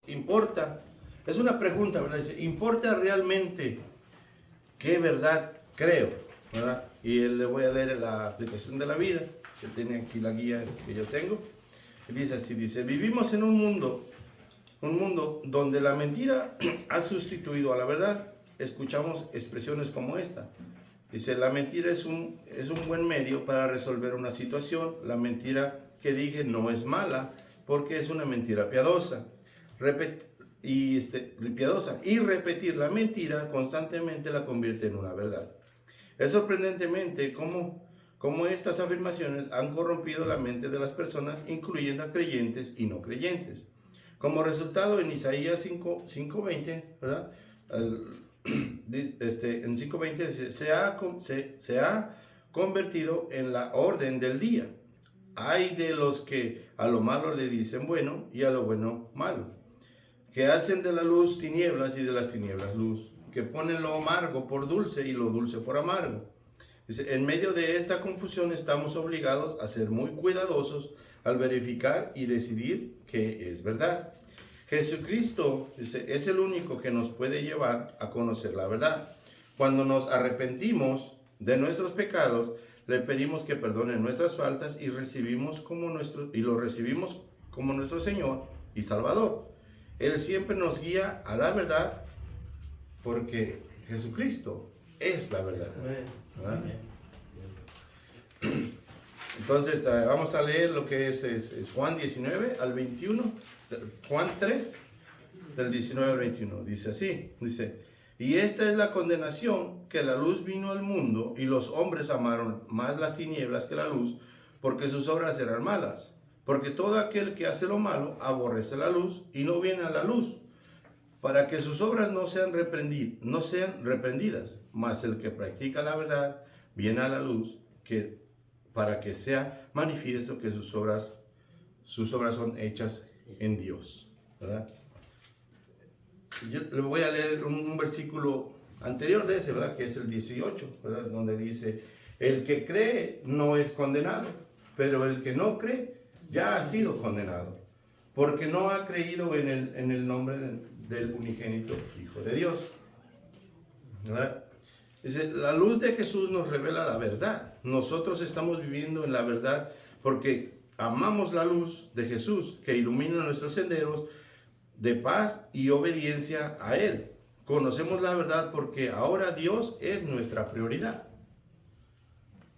importa, es una pregunta, ¿verdad? Dice, ¿importa realmente qué verdad creo? ¿Verdad? Y le voy a leer la aplicación de la vida, que tiene aquí la guía que yo tengo. Dice así, dice, vivimos en un mundo donde la mentira ha sustituido a la verdad. Escuchamos expresiones como esta. Dice, la mentira es un buen medio para resolver una situación. La mentira que dije no es mala porque es una mentira piadosa. Piadosa. Y repetir la mentira constantemente la convierte en una verdad. Es sorprendentemente cómo estas afirmaciones han corrompido la mente de las personas, incluyendo a creyentes y no creyentes. Como resultado, en Isaías 5:20, ¿verdad? En 5:20 se ha convertido en la orden del día. Hay de los que a lo malo le dicen bueno y a lo bueno malo, que hacen de la luz tinieblas y de las tinieblas luz, que ponen lo amargo por dulce y lo dulce por amargo. Dice, en medio de esta confusión estamos obligados a ser muy cuidadosos al verificar y decidir qué es verdad. Jesucristo, dice, es el único que nos puede llevar a conocer la verdad. Cuando nos arrepentimos de nuestros pecados, le pedimos que perdone nuestras faltas y lo recibimos como nuestro Señor y Salvador. Él siempre nos guía a la verdad porque Jesucristo es la verdad. ¿Verdad? Entonces vamos a leer lo que es Juan 19 al 21, Juan 3 del 19 al 21, dice así, dice, y esta es la condenación, que la luz vino al mundo y los hombres amaron más las tinieblas que la luz, porque sus obras eran malas, porque todo aquel que hace lo malo aborrece la luz y no viene a la luz, para que sus obras no sean reprendidas, mas el que practica la verdad viene a la luz, para que sea manifiesto que sus obras son hechas en Dios, ¿verdad? Yo le voy a leer un versículo anterior de ese, ¿verdad? Que es el 18, ¿verdad? Donde dice, el que cree no es condenado, pero el que no cree ya ha sido condenado, porque no ha creído en el nombre del unigénito Hijo de Dios, ¿verdad? Dice, la luz de Jesús nos revela la verdad. Nosotros estamos viviendo en la verdad porque amamos la luz de Jesús que ilumina nuestros senderos de paz y obediencia a Él. Conocemos la verdad porque ahora Dios es nuestra prioridad,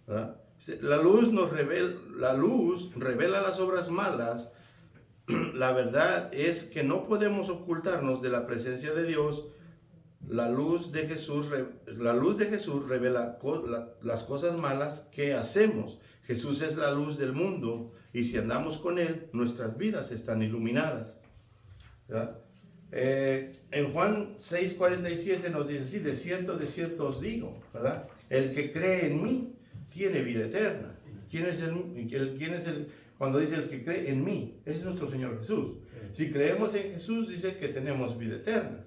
¿verdad? La luz revela las obras malas. La verdad es que no podemos ocultarnos de la presencia de Dios. La luz de Jesús revela las cosas malas que hacemos. Jesús es la luz del mundo y si andamos con Él, nuestras vidas están iluminadas. En Juan 6:47 nos dice así, de cierto os digo, ¿verdad? El que cree en mí tiene vida eterna. ¿Quién es cuando dice el que cree en mí? Es nuestro Señor Jesús. Si creemos en Jesús, dice que tenemos vida eterna.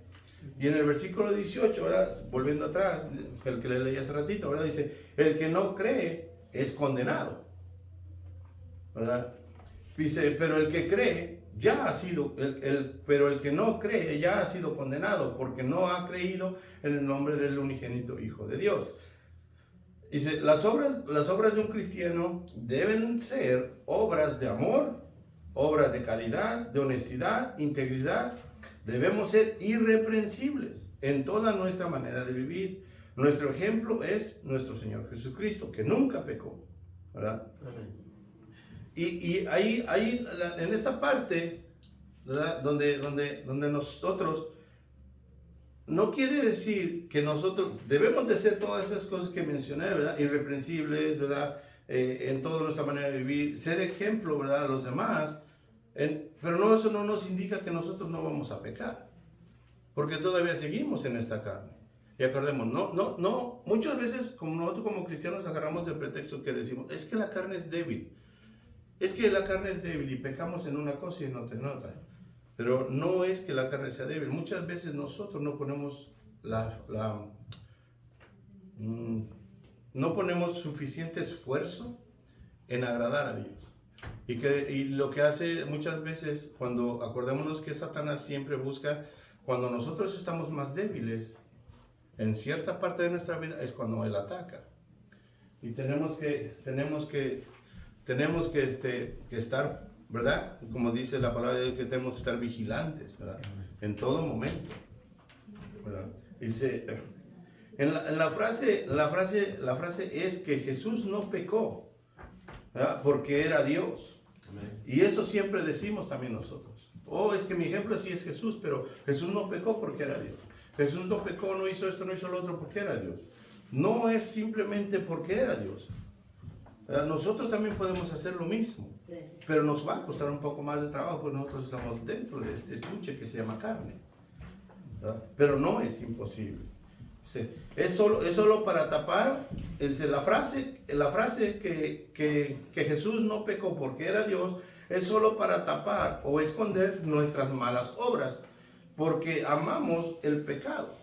Y en el versículo 18, ¿verdad? Volviendo atrás, el que le leí hace ratito, ¿verdad? Dice, el que no cree es condenado, ¿verdad? Dice, pero el que cree ya ha sido, pero el que no cree ya ha sido condenado, porque no ha creído en el nombre del unigénito Hijo de Dios. Dice, las obras de un cristiano deben ser obras de amor, obras de caridad, de honestidad, integridad. Debemos ser irreprensibles en toda nuestra manera de vivir. Nuestro ejemplo es nuestro Señor Jesucristo, que nunca pecó, ¿verdad? Amén. Y ahí en esta parte, ¿verdad? Donde nosotros, no quiere decir que nosotros debemos de ser todas esas cosas que mencioné, ¿verdad? Irreprensibles, ¿verdad? En toda nuestra manera de vivir, ser ejemplo, ¿verdad? A los demás. Pero eso no nos indica que nosotros no vamos a pecar, porque todavía seguimos en esta carne. Y acordemos, no, muchas veces como nosotros como cristianos agarramos del pretexto que decimos, es que la carne es débil, y pecamos en una cosa y en otra. Pero no es que la carne sea débil, muchas veces nosotros no ponemos no ponemos suficiente esfuerzo en agradar a Dios. Y lo que hace muchas veces, cuando acordémonos que Satanás siempre busca, cuando nosotros estamos más débiles, en cierta parte de nuestra vida, es cuando él ataca. Y tenemos que estar, ¿verdad? Como dice la palabra de Dios, que tenemos que estar vigilantes, ¿verdad? En todo momento, ¿verdad? Dice, la frase es que Jesús no pecó, ¿verdad? Porque era Dios. Y eso siempre decimos también nosotros. Es que mi ejemplo sí es Jesús, pero Jesús no pecó porque era Dios. Jesús no pecó, no hizo esto, no hizo lo otro porque era Dios. No es simplemente porque era Dios. Nosotros también podemos hacer lo mismo, pero nos va a costar un poco más de trabajo porque nosotros estamos dentro de este estuche que se llama carne, ¿verdad? Pero no es imposible. Es solo para tapar la frase que Jesús no pecó porque era Dios, es solo para tapar o esconder nuestras malas obras, porque amamos el pecado.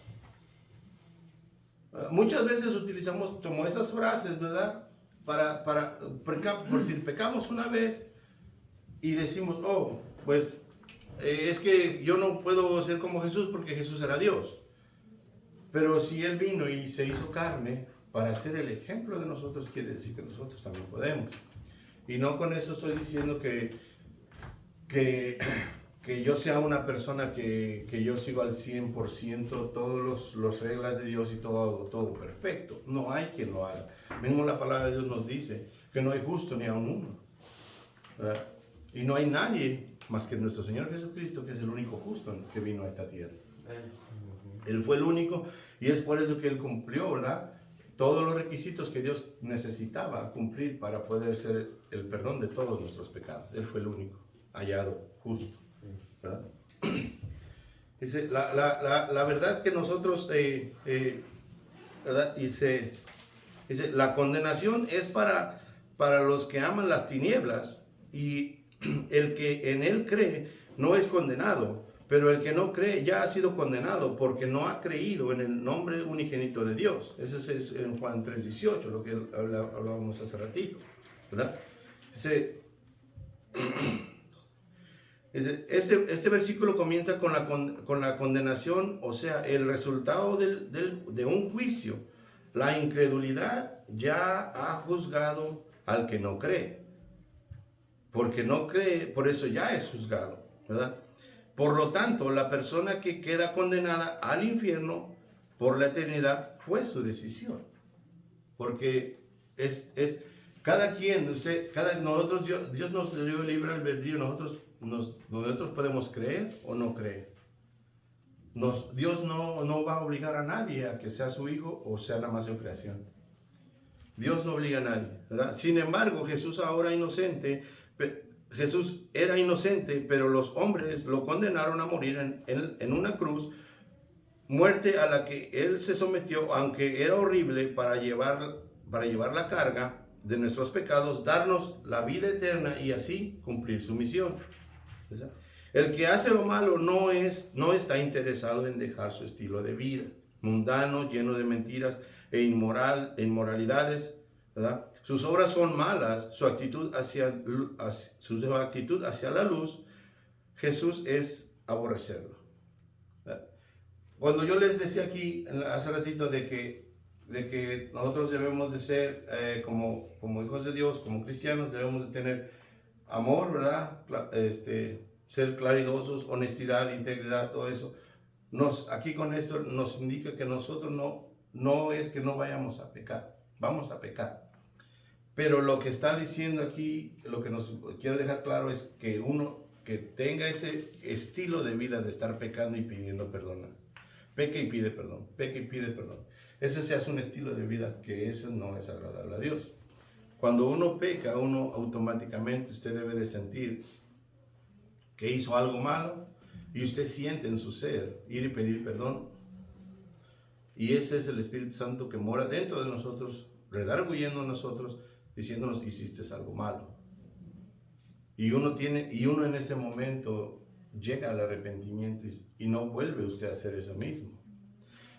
Muchas veces utilizamos como esas frases, ¿verdad? Por si pecamos una vez y decimos, pues es que yo no puedo ser como Jesús porque Jesús era Dios. Pero si Él vino y se hizo carne para ser el ejemplo de nosotros, quiere decir que nosotros también podemos. Y no con eso estoy diciendo que yo sea una persona que yo sigo al 100% todas las reglas de Dios y todo perfecto. No hay quien lo haga. Mismo la palabra de Dios nos dice que no hay justo ni aun uno, ¿verdad? Y no hay nadie más que nuestro Señor Jesucristo, que es el único justo que vino a esta tierra. Él fue el único y es por eso que Él cumplió, ¿verdad? Todos los requisitos que Dios necesitaba cumplir para poder ser el perdón de todos nuestros pecados. Él fue el único hallado justo, ¿verdad? Dice, la verdad que nosotros, ¿verdad? Dice, la condenación es para los que aman las tinieblas, y el que en Él cree no es condenado. Pero el que no cree ya ha sido condenado porque no ha creído en el nombre unigénito de Dios. Eso es en Juan 3:18, lo que hablábamos hace ratito, ¿verdad? Este versículo comienza con la condenación, o sea, el resultado de un juicio. La incredulidad ya ha juzgado al que no cree. Porque no cree, por eso ya es juzgado, ¿verdad? Por lo tanto, la persona que queda condenada al infierno por la eternidad fue su decisión. Porque es cada quien, nosotros, Dios nos dio libre albedrío, nosotros podemos creer o no creer. Dios no va a obligar a nadie a que sea su hijo o sea nada más de creación. Dios no obliga a nadie, ¿verdad? Sin embargo, Jesús era inocente, pero los hombres lo condenaron a morir en una cruz, muerte a la que Él se sometió, aunque era horrible, para llevar la carga de nuestros pecados, darnos la vida eterna y así cumplir su misión. El que hace lo malo no está interesado en dejar su estilo de vida mundano, lleno de mentiras e inmoralidades, ¿verdad? Sus obras son malas, su actitud hacia la luz, Jesús es aborrecerlo, ¿verdad? Cuando yo les decía aquí hace ratito de que nosotros debemos de ser como hijos de Dios, como cristianos, debemos de tener amor, ¿verdad? Ser claridosos, honestidad, integridad, todo eso. Aquí con esto nos indica que nosotros no es que no vayamos a pecar, vamos a pecar. Pero lo que está diciendo aquí, lo que nos quiere dejar claro es que uno que tenga ese estilo de vida de estar pecando y pidiendo perdón. Peca y pide perdón, peca y pide perdón. Ese se hace un estilo de vida que eso no es agradable a Dios. Cuando uno peca, uno automáticamente, usted debe de sentir que hizo algo malo y usted siente en su ser ir y pedir perdón. Y ese es el Espíritu Santo que mora dentro de nosotros, redarguyendo a nosotros, diciéndonos, hiciste algo malo. Y uno en ese momento llega al arrepentimiento y no vuelve usted a hacer eso mismo.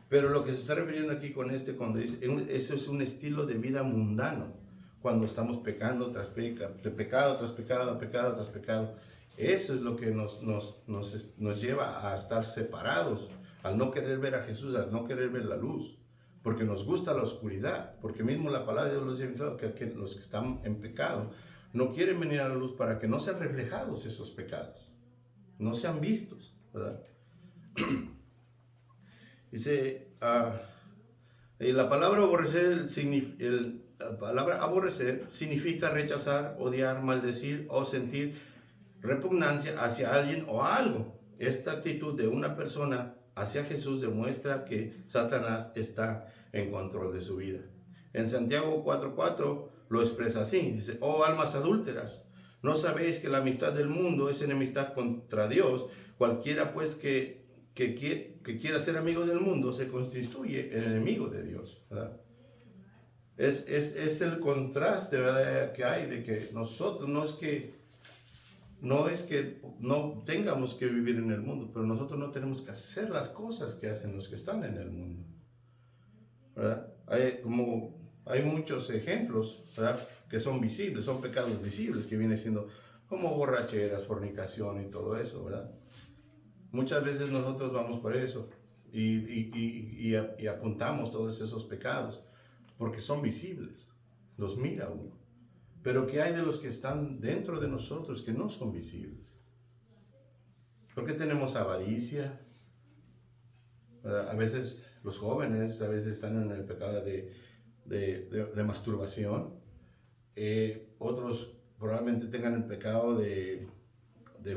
Pero lo que se está refiriendo aquí con cuando dice, eso es un estilo de vida mundano. cuando estamos pecando de pecado tras pecado, pecado tras pecado. Eso es lo que nos lleva a estar separados, al no querer ver a Jesús, al no querer ver la luz, porque nos gusta la oscuridad, porque mismo la palabra de Dios nos dice claro, que los que están en pecado no quieren venir a la luz para que no sean reflejados esos pecados, no sean vistos, ¿verdad? Dice, la palabra aborrecer significa rechazar, odiar, maldecir o sentir repugnancia hacia alguien o algo. Esta actitud de una persona hacia Jesús demuestra que Satanás está en control de su vida. En Santiago 4:4 lo expresa así, dice, oh almas adúlteras, ¿no sabéis que la amistad del mundo es enemistad contra Dios? Cualquiera pues que quiera ser amigo del mundo se constituye en enemigo de Dios, ¿verdad? Es el contraste, ¿verdad?, que hay de que nosotros no es que no tengamos que vivir en el mundo, pero nosotros no tenemos que hacer las cosas que hacen los que están en el mundo, ¿verdad? Hay muchos ejemplos, ¿verdad?, que son visibles, son pecados visibles, que viene siendo como borracheras, fornicación y todo eso, ¿verdad? Muchas veces nosotros vamos por eso y apuntamos todos esos pecados porque son visibles, los mira uno. Pero ¿qué hay de los que están dentro de nosotros que no son visibles? Porque tenemos avaricia. A veces los jóvenes están en el pecado de masturbación. Otros probablemente tengan el pecado de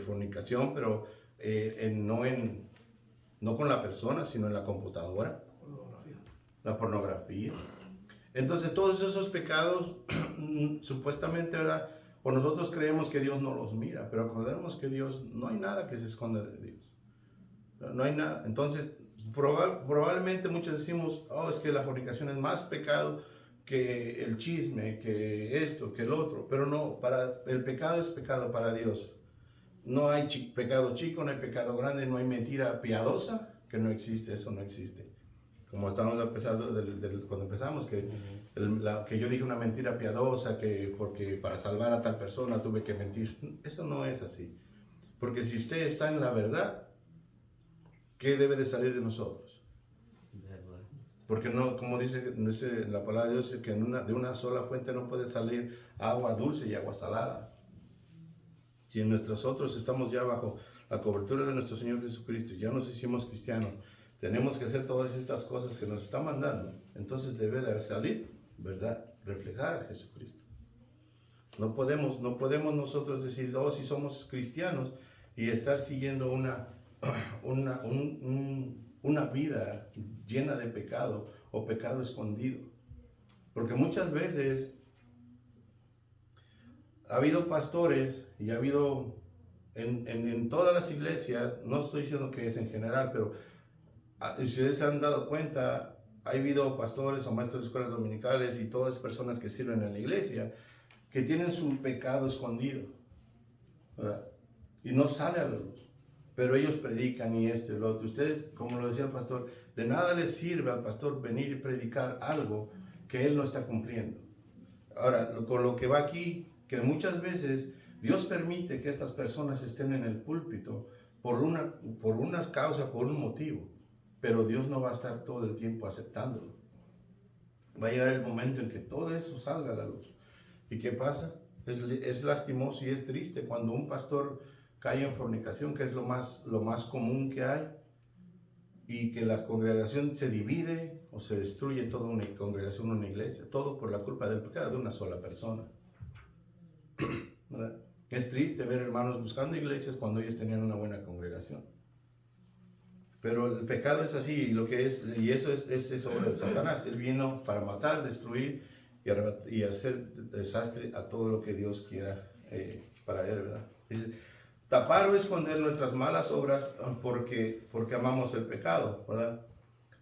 fornicación, pero no con la persona, sino en la computadora. La pornografía. Entonces todos esos pecados supuestamente, ¿verdad?, o nosotros creemos que Dios no los mira, pero acordemos que Dios, no hay nada que se esconda de Dios. No hay nada. Entonces probablemente muchos decimos, oh, es que la fornicación es más pecado que el chisme, que esto, que el otro, pero no, el pecado es pecado para Dios. No hay pecado chico, no hay pecado grande, no hay mentira piadosa, que no existe, eso no existe. Como estábamos empezando cuando empezamos, que yo dije una mentira piadosa, que porque para salvar a tal persona tuve que mentir. Eso no es así. Porque si usted está en la verdad, ¿qué debe de salir de nosotros? Porque no, como dice la palabra de Dios, que de una sola fuente no puede salir agua dulce y agua salada. Si nosotros estamos ya bajo la cobertura de nuestro Señor Jesucristo, ya nos hicimos cristianos, tenemos que hacer todas estas cosas que nos está mandando, entonces debe de salir, ¿verdad?, reflejar a Jesucristo. No podemos nosotros decir, oh, si somos cristianos, y estar siguiendo una vida llena de pecado o pecado escondido. Porque muchas veces ha habido pastores y ha habido en todas las iglesias, no estoy diciendo que es en general, pero si ustedes se han dado cuenta, ha habido pastores o maestros de escuelas dominicales y todas las personas que sirven en la iglesia que tienen su pecado escondido, ¿verdad?, y no sale a la luz, pero ellos predican y esto y lo otro. Ustedes, como lo decía el pastor, de nada les sirve al pastor venir y predicar algo que él no está cumpliendo. Ahora, con lo que va aquí, que muchas veces Dios permite que estas personas estén en el púlpito por una causa, por un motivo, pero Dios no va a estar todo el tiempo aceptándolo. Va a llegar el momento en que todo eso salga a la luz. ¿Y qué pasa? Es lastimoso y es triste cuando un pastor cae en fornicación, que es lo más común que hay, y que la congregación se divide o se destruye toda una congregación, una iglesia, todo por la culpa del pecado de una sola persona. ¿Verdad? Es triste ver hermanos buscando iglesias cuando ellos tenían una buena congregación. Pero el pecado es así, y eso es obra de Satanás. Él vino para matar, destruir y hacer desastre a todo lo que Dios quiera para él, ¿verdad? Dice, tapar o esconder nuestras malas obras porque amamos el pecado, ¿verdad?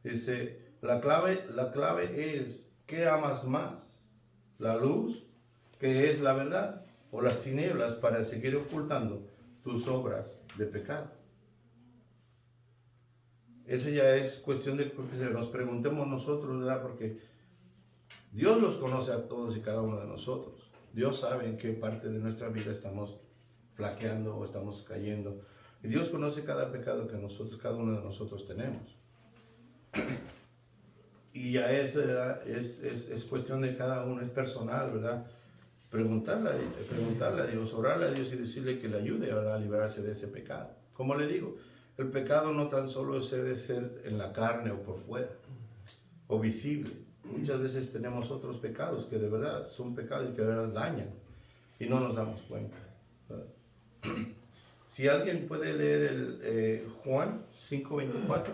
Dice, la clave es, ¿qué amas más? ¿La luz, que es la verdad, o las tinieblas para seguir ocultando tus obras de pecado? Eso ya es cuestión de que nos preguntemos nosotros, ¿verdad? Porque Dios los conoce a todos y cada uno de nosotros. Dios sabe en qué parte de nuestra vida estamos flaqueando o estamos cayendo. Y Dios conoce cada pecado que nosotros, cada uno de nosotros tenemos. Y ya es cuestión de cada uno, es personal, ¿verdad? Preguntarle a Dios, orarle a Dios y decirle que le ayude, ¿verdad?, a liberarse de ese pecado. Como le digo, el pecado no tan solo debe ser en la carne o por fuera, o visible. Muchas veces tenemos otros pecados que de verdad son pecados que de verdad dañan y no nos damos cuenta, ¿verdad? Si alguien puede leer el Juan 5:24.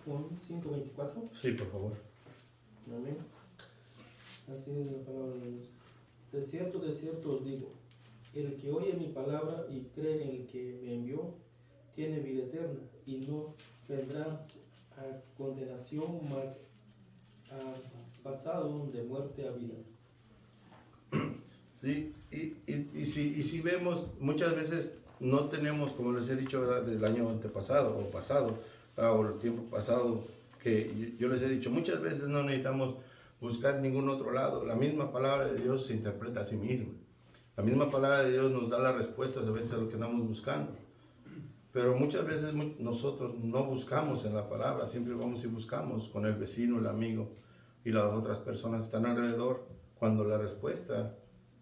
Juan 5:24. Sí, por favor. Amén. Así es la palabra de Dios. De cierto os digo, el que oye mi palabra y cree en el que me envió, tiene vida eterna y no vendrá a condenación, mas ha pasado de muerte a vida. Sí, y si vemos, muchas veces no tenemos, como les he dicho, ¿verdad?, del año antepasado o pasado, o el tiempo pasado, que yo les he dicho, muchas veces no necesitamos buscar ningún otro lado. La misma palabra de Dios se interpreta a sí misma. La misma palabra de Dios nos da las respuestas a veces a lo que andamos buscando. Pero muchas veces nosotros no buscamos en la palabra, siempre vamos y buscamos con el vecino, el amigo y las otras personas que están alrededor, cuando la respuesta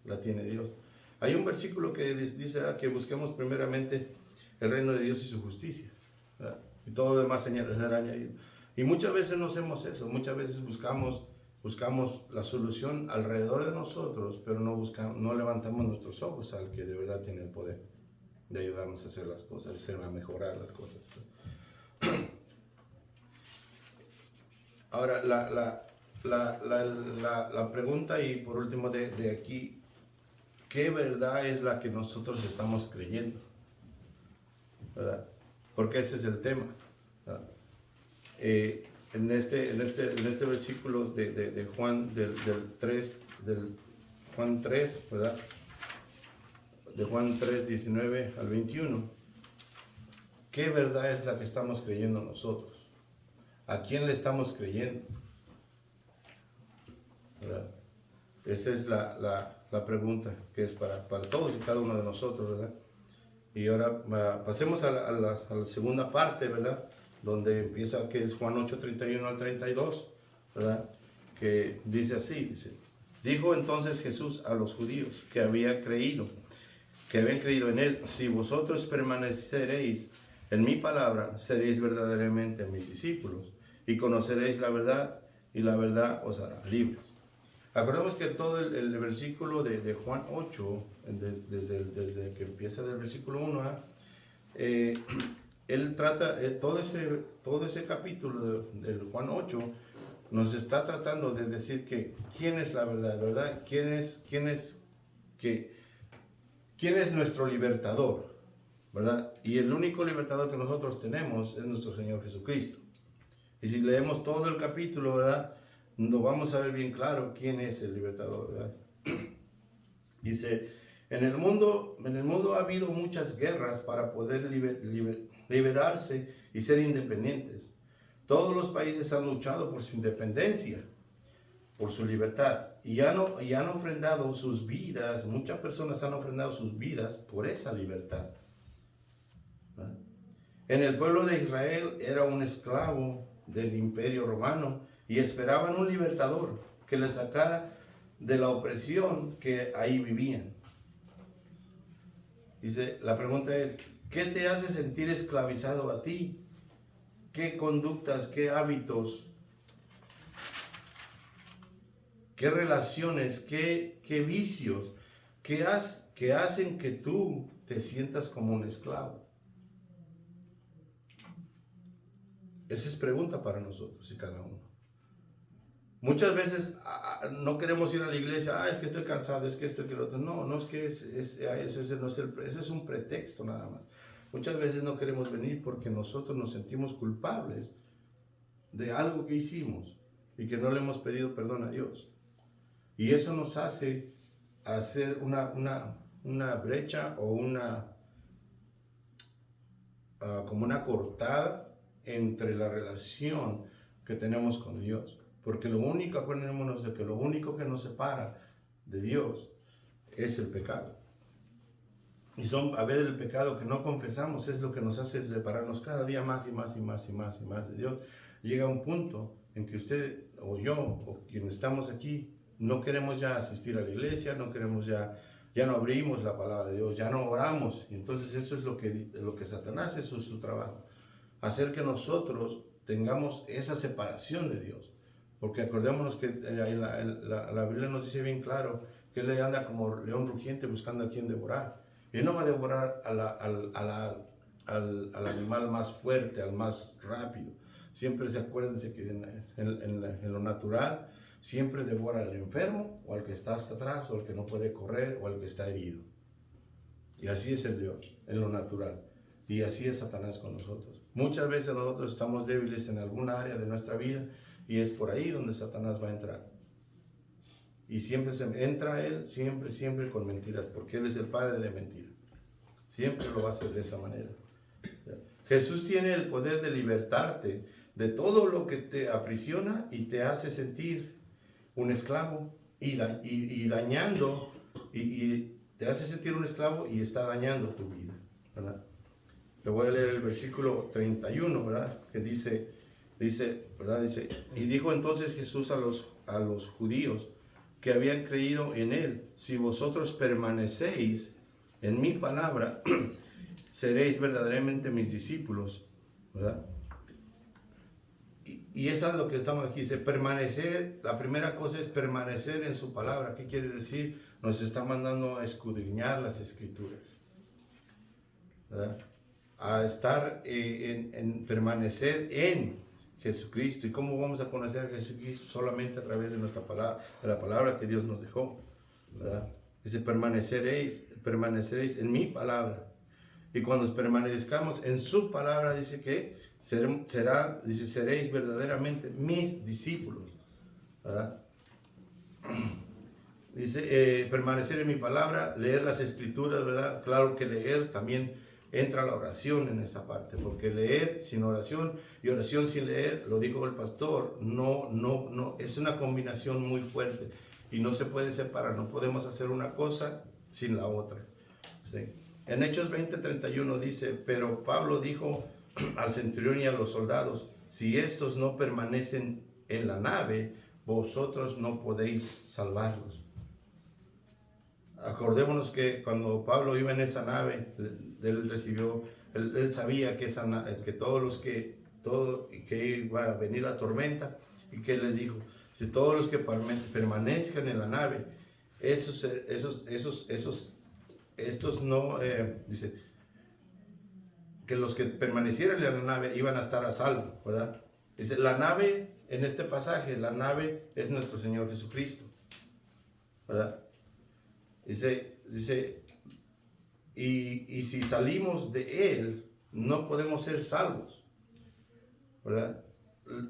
la tiene Dios. Hay un versículo que dice que busquemos primeramente el reino de Dios y su justicia, ¿verdad?, y todo lo demás será añadido. Y muchas veces no hacemos eso, muchas veces buscamos la solución alrededor de nosotros, pero no levantamos nuestros ojos al que de verdad tiene el poder de ayudarnos a hacer las cosas, a mejorar las cosas. Ahora, la pregunta, y por último de aquí, ¿qué verdad es la que nosotros estamos creyendo? ¿Verdad? Porque ese es el tema, ¿verdad? En este versículo de Juan, del Juan 3, ¿verdad?, de Juan 3, 19 al 21, ¿qué verdad es la que estamos creyendo nosotros? ¿A quién le estamos creyendo? ¿Verdad? Esa es la pregunta que es para todos y cada uno de nosotros, ¿verdad? Y ahora pasemos a la segunda parte, ¿verdad?, donde empieza, que es Juan 8, 31 al 32, ¿verdad?, que dice así, dijo entonces Jesús a los judíos que habían creído en él: si vosotros permaneceréis en mi palabra, seréis verdaderamente mis discípulos, y conoceréis la verdad, y la verdad os hará libres. Acordemos que todo el versículo de Juan 8, desde que empieza del versículo 1, él trata, todo ese capítulo del Juan 8, nos está tratando de decir que quién es la verdad, ¿verdad? ¿Quién es nuestro libertador, ¿verdad? Y el único libertador que nosotros tenemos es nuestro Señor Jesucristo. Y si leemos todo el capítulo, ¿verdad?, nos vamos a ver bien claro quién es el libertador, ¿verdad? Dice, en el mundo ha habido muchas guerras para poder liberarse y ser independientes. Todos los países han luchado por su independencia, por su libertad, y han ofrendado sus vidas. Muchas personas han ofrendado sus vidas por esa libertad, ¿verdad? En el pueblo de Israel era un esclavo del imperio romano y esperaban un libertador que les sacara de la opresión que ahí vivían. Dice, la pregunta es, ¿qué te hace sentir esclavizado a ti? ¿Qué conductas, qué hábitos, qué relaciones, qué vicios, que hacen que tú te sientas como un esclavo? Esa es pregunta para nosotros y cada uno. Muchas veces no queremos ir a la iglesia, es que estoy cansado, es que esto y que lo otro. No es que ese es un pretexto nada más. Muchas veces no queremos venir porque nosotros nos sentimos culpables de algo que hicimos y que no le hemos pedido perdón a Dios. Y eso nos hace hacer una brecha o como una cortada entre la relación que tenemos con Dios. Porque acordémonos de que lo único que nos separa de Dios es el pecado. Y el pecado que no confesamos es lo que nos hace separarnos cada día más y más y más y más y más de Dios. Llega un punto en que usted o yo o quien estamos aquí no queremos ya asistir a la iglesia, no queremos ya no abrimos la palabra de Dios, ya no oramos. Y entonces eso es lo que Satanás, eso es su trabajo. Hacer que nosotros tengamos esa separación de Dios. Porque acordémonos que la Biblia nos dice bien claro que Él anda como león rugiente buscando a quien devorar. Y no va a devorar al animal más fuerte, al más rápido. Siempre acuérdense que en lo natural siempre devora al enfermo o al que está hasta atrás o al que no puede correr o al que está herido. Y así es el Dios, en lo natural. Y así es Satanás con nosotros. Muchas veces nosotros estamos débiles en alguna área de nuestra vida y es por ahí donde Satanás va a entrar. Y siempre entra él, siempre con mentiras, porque él es el padre de mentiras. Siempre lo va a hacer de esa manera. Jesús tiene el poder de libertarte de todo lo que te aprisiona y te hace sentir un esclavo y dañando, y te hace sentir un esclavo y está dañando tu vida, ¿verdad? Le voy a leer el versículo 31, ¿verdad? Que dice, ¿verdad? Dice, y dijo entonces Jesús a los judíos que habían creído en él: si vosotros permanecéis en mi palabra, seréis verdaderamente mis discípulos, ¿verdad? Y eso es lo que estamos aquí, dice permanecer. La primera cosa es permanecer en su palabra. ¿Qué quiere decir? Nos está mandando a escudriñar las escrituras, ¿verdad? A estar en permanecer en Jesucristo. ¿Y cómo vamos a conocer a Jesucristo? Solamente a través de nuestra palabra, de la palabra que Dios nos dejó, ¿verdad? Dice permaneceréis en mi palabra. Y cuando permanezcamos en su palabra, dice que seréis verdaderamente mis discípulos, ¿verdad? Dice permanecer en mi palabra, leer las escrituras, ¿verdad? Claro que leer también entra la oración en esa parte, porque leer sin oración y oración sin leer, lo dijo el pastor, no, es una combinación muy fuerte y no se puede separar. No podemos hacer una cosa sin la otra, ¿sí? En Hechos 20:31 dice, pero Pablo dijo al centurión y a los soldados: si estos no permanecen en la nave, vosotros no podéis salvarlos. Acordémonos que cuando Pablo iba en esa nave, él sabía que que iba a venir la tormenta, y que les dijo: si todos los que permanezcan en la nave, estos no, dice, que los que permanecieran en la nave iban a estar a salvo, ¿verdad? Dice, la nave, en este pasaje, la nave es nuestro Señor Jesucristo, ¿verdad? Dice, y si salimos de Él, no podemos ser salvos, ¿verdad?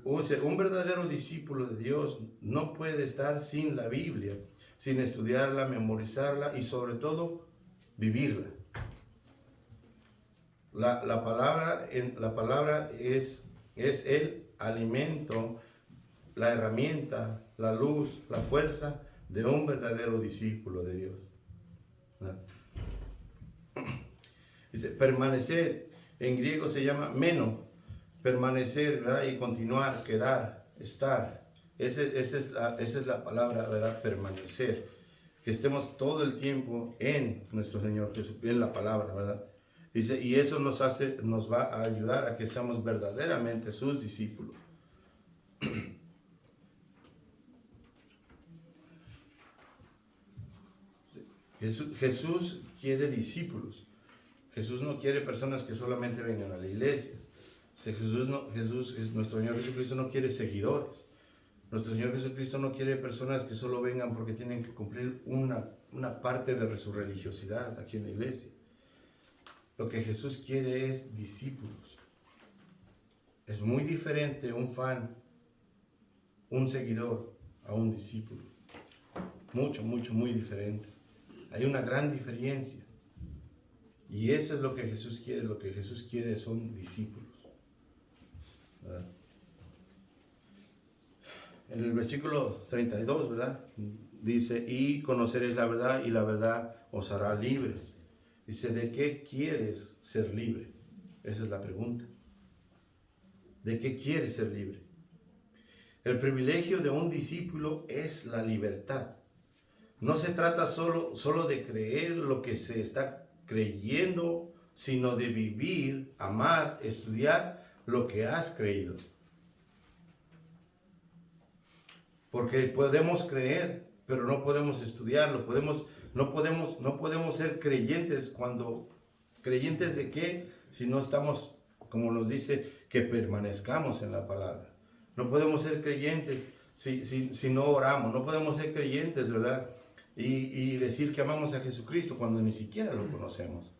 O sea, un verdadero discípulo de Dios no puede estar sin la Biblia, sin estudiarla, memorizarla y sobre todo vivirla. La palabra es el alimento, la herramienta, la luz, la fuerza de un verdadero discípulo de Dios, ¿verdad? Dice, permanecer, en griego se llama meno, permanecer, ¿verdad? Y continuar, quedar, estar. Esa es la palabra, ¿verdad? Permanecer. Que estemos todo el tiempo en nuestro Señor Jesús, en la palabra, ¿verdad? Dice, y eso nos va a ayudar a que seamos verdaderamente sus discípulos. Jesús quiere discípulos. Jesús no quiere personas que solamente vengan a la iglesia. Nuestro Señor Jesucristo no quiere seguidores. Nuestro Señor Jesucristo no quiere personas que solo vengan porque tienen que cumplir una parte de su religiosidad aquí en la iglesia. Lo que Jesús quiere es discípulos. Es muy diferente un fan, un seguidor, a un discípulo. Muy diferente. Hay una gran diferencia. Y eso es lo que Jesús quiere. Lo que Jesús quiere son discípulos. ¿Verdad? En el versículo 32, ¿verdad? Dice, y conoceréis la verdad y la verdad os hará libres. Dice, ¿de qué quieres ser libre? Esa es la pregunta. ¿De qué quieres ser libre? El privilegio de un discípulo es la libertad. No se trata solo de creer lo que se está creyendo, sino de vivir, amar, estudiar lo que has creído. Porque podemos creer, pero no podemos estudiarlo. No podemos ser creyentes cuando... ¿Creyentes de qué? Si no estamos, como nos dice, que permanezcamos en la palabra. No podemos ser creyentes si no oramos. No podemos ser creyentes, ¿verdad? Y decir que amamos a Jesucristo cuando ni siquiera lo conocemos.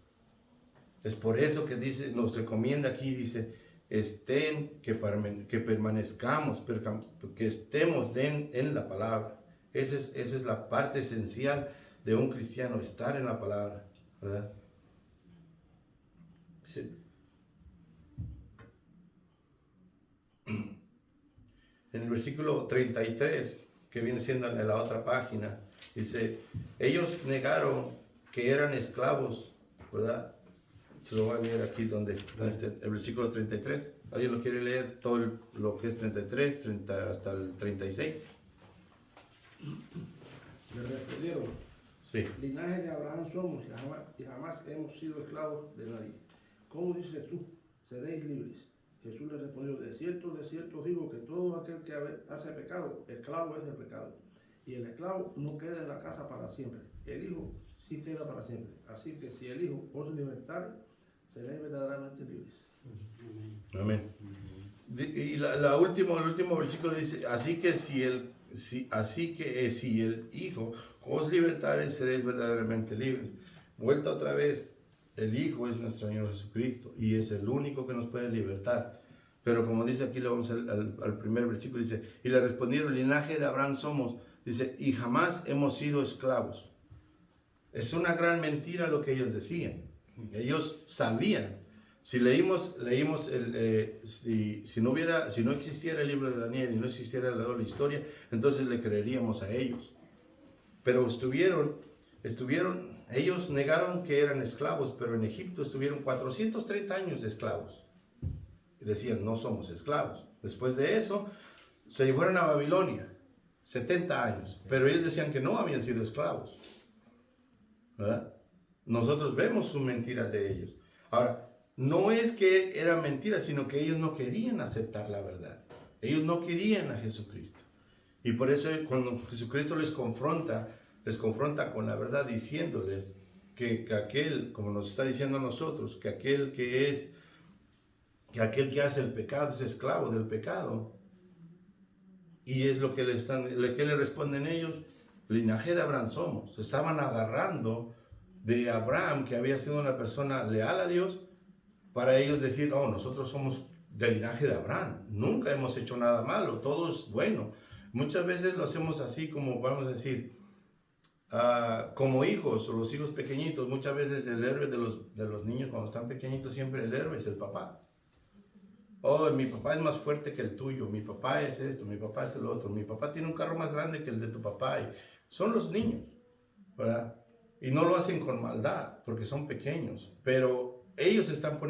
Es por eso que dice, nos recomienda aquí, dice, que permanezcamos, que estemos en la palabra. Esa es la parte esencial de un cristiano, estar en la palabra, ¿verdad? Sí. En el versículo 33, que viene siendo en la otra página, dice, ellos negaron que eran esclavos, ¿verdad? Se lo voy a leer aquí donde está el versículo 33. ¿Alguien lo quiere leer todo lo que es 33, hasta el 36? Le respondieron, Sí. linaje de Abraham somos y jamás hemos sido esclavos de nadie. ¿Cómo dices tú? Seréis libres. Jesús le respondió, de cierto os digo que todo aquel que hace pecado, esclavo es del pecado. Y el esclavo no queda en la casa para siempre. El hijo sí queda para siempre. Así que si el hijo os libertare, seréis verdaderamente libres. Amén. Y el último versículo dice, así que si el Hijo os libertare, seréis verdaderamente libres. Vuelta otra vez, el Hijo es nuestro Señor Jesucristo y es el único que nos puede libertar. Pero como dice aquí, le vamos al primer versículo, dice, y le respondieron, linaje de Abraham somos, dice, y jamás hemos sido esclavos. Es una gran mentira lo que ellos decían. Ellos sabían. Si si no existiera el libro de Daniel y no existiera la historia, entonces le creeríamos a ellos. Pero ellos negaron que eran esclavos, pero en Egipto estuvieron 430 años de esclavos. Y decían, no somos esclavos. Después de eso, se llevaron a Babilonia, 70 años, pero ellos decían que no habían sido esclavos. ¿Verdad? Nosotros vemos sus mentiras de ellos. Ahora, no es que eran mentiras, sino que ellos no querían aceptar la verdad. Ellos no querían a Jesucristo. Y por eso cuando Jesucristo les confronta con la verdad diciéndoles que aquel, como nos está diciendo a nosotros, que aquel que hace el pecado es esclavo del pecado. Y es lo que le responden ellos, linaje de Abraham somos. Se estaban agarrando de Abraham, que había sido una persona leal a Dios, para ellos decir, oh, nosotros somos del linaje de Abraham, nunca hemos hecho nada malo, todo es bueno. Muchas veces lo hacemos así como, vamos a decir, como hijos, o los hijos pequeñitos. Muchas veces el héroe de los niños cuando están pequeñitos, siempre el héroe es el papá. Oh, mi papá es más fuerte que el tuyo, mi papá es esto, mi papá es el otro, mi papá tiene un carro más grande que el de tu papá. Y son los niños, ¿verdad? Y no lo hacen con maldad, porque son pequeños, pero ellos están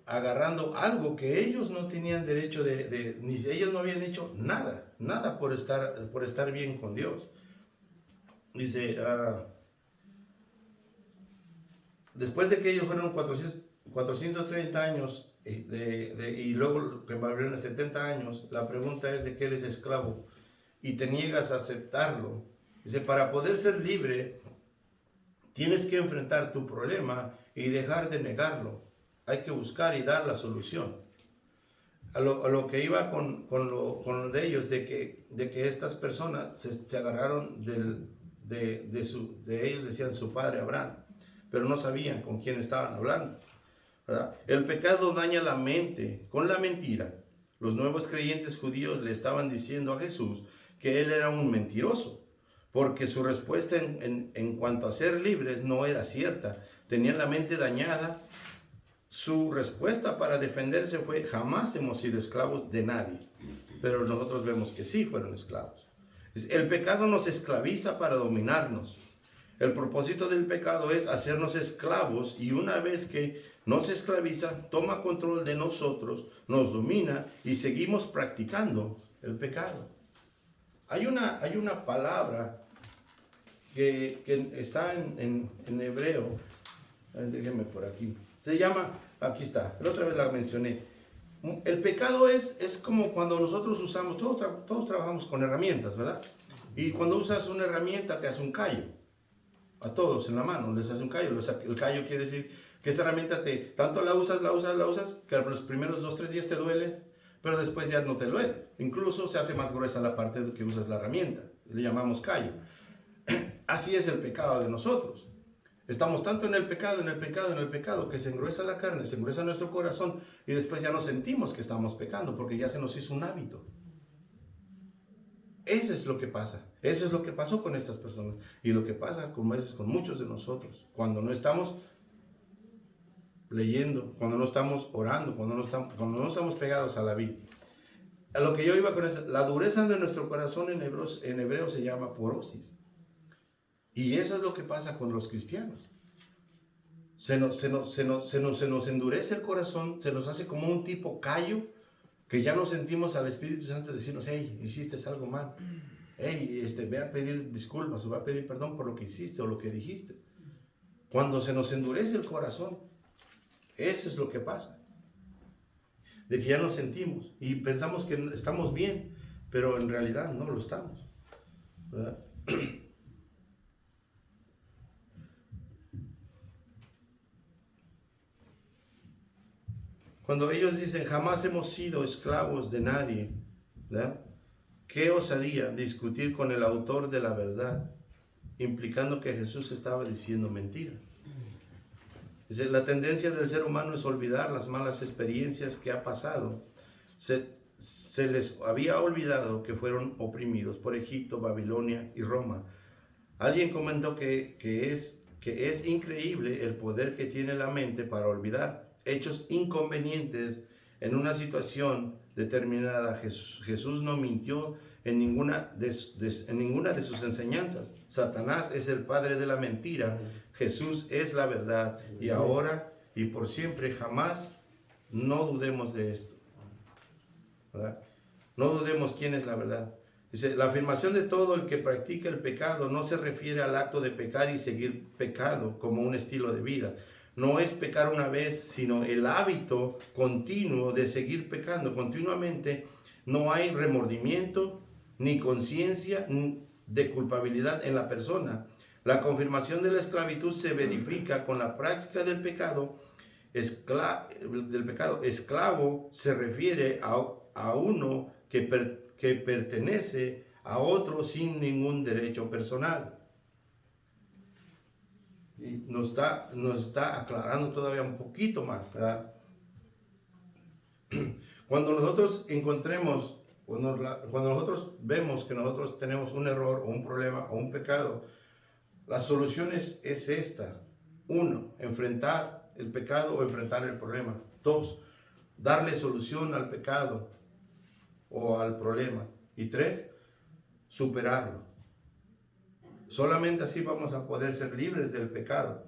agarrando algo que ellos no tenían derecho ni ellos no habían hecho nada por estar bien con Dios. Dice, después de que ellos fueron 430 años y luego que Babilonia 70 años, la pregunta es de que eres esclavo y te niegas a aceptarlo. Dice, para poder ser libre, tienes que enfrentar tu problema y dejar de negarlo. Hay que buscar y dar la solución. A lo que iba con lo de ellos, de que estas personas se agarraron de ellos decían su padre Abraham, pero no sabían con quién estaban hablando, ¿verdad? El pecado daña la mente con la mentira. Los nuevos creyentes judíos le estaban diciendo a Jesús que él era un mentiroso, porque su respuesta en cuanto a ser libres no era cierta. Tenían la mente dañada. Su respuesta para defenderse fue: jamás hemos sido esclavos de nadie. Pero nosotros vemos que sí fueron esclavos. El pecado nos esclaviza para dominarnos. El propósito del pecado es hacernos esclavos, y una vez que nos esclaviza, toma control de nosotros, nos domina y seguimos practicando el pecado. Hay una palabra que está en hebreo. Déjenme por aquí. Se llama, aquí está, la otra vez la mencioné. El pecado es como cuando nosotros usamos, todos trabajamos con herramientas, ¿verdad? Y cuando usas una herramienta te hace un callo. A todos en la mano les hace un callo. El callo quiere decir que esa herramienta tanto la usas, que los primeros 2-3 días te duele, pero después ya no te duele. Incluso se hace más gruesa la parte de que usas la herramienta. Le llamamos callo. Así es el pecado de nosotros. Estamos tanto en el pecado, que se engruesa la carne, se engruesa nuestro corazón, y después ya no sentimos que estamos pecando, porque ya se nos hizo un hábito. Eso es lo que pasa. Eso es lo que pasó con estas personas. Y lo que pasa con veces con muchos de nosotros. Cuando no estamos leyendo, cuando no estamos orando, cuando no estamos pegados a la vida. A lo que yo iba con eso, la dureza de nuestro corazón en hebreo se llama porosis. Y eso es lo que pasa con los cristianos. Se nos endurece el corazón, se nos hace como un tipo callo, que ya no sentimos al Espíritu Santo decirnos: hey, hiciste algo mal. Hey, ve a pedir disculpas o va a pedir perdón por lo que hiciste o lo que dijiste. Cuando se nos endurece el corazón, eso es lo que pasa. De que ya nos sentimos y pensamos que estamos bien, pero en realidad no lo estamos, ¿verdad? Cuando ellos dicen: jamás hemos sido esclavos de nadie, ¿verdad? Qué osadía discutir con el autor de la verdad, implicando que Jesús estaba diciendo mentira. La tendencia del ser humano es olvidar las malas experiencias que ha pasado. Se les había olvidado que fueron oprimidos por Egipto, Babilonia y Roma. Alguien comentó que es increíble el poder que tiene la mente para olvidar hechos inconvenientes en una situación determinada. Jesús no mintió en ninguna de sus enseñanzas. Satanás es el padre de la mentira. Jesús es la verdad. Y ahora y por siempre, jamás, no dudemos de esto, ¿verdad? No dudemos quién es la verdad. Dice: la afirmación de todo el que practica el pecado no se refiere al acto de pecar y seguir pecado como un estilo de vida. No es pecar una vez, sino el hábito continuo de seguir pecando continuamente. No hay remordimiento ni conciencia de culpabilidad en la persona. La confirmación de la esclavitud se verifica con la práctica del pecado. Esclavo se refiere a uno que pertenece a otro sin ningún derecho personal. Y nos está aclarando todavía un poquito más, ¿verdad? Cuando nosotros cuando nosotros vemos que nosotros tenemos un error o un problema o un pecado, la solución es esta. 1, enfrentar el pecado o enfrentar el problema. 2, darle solución al pecado o al problema. Y 3, superarlo. Solamente así vamos a poder ser libres del pecado.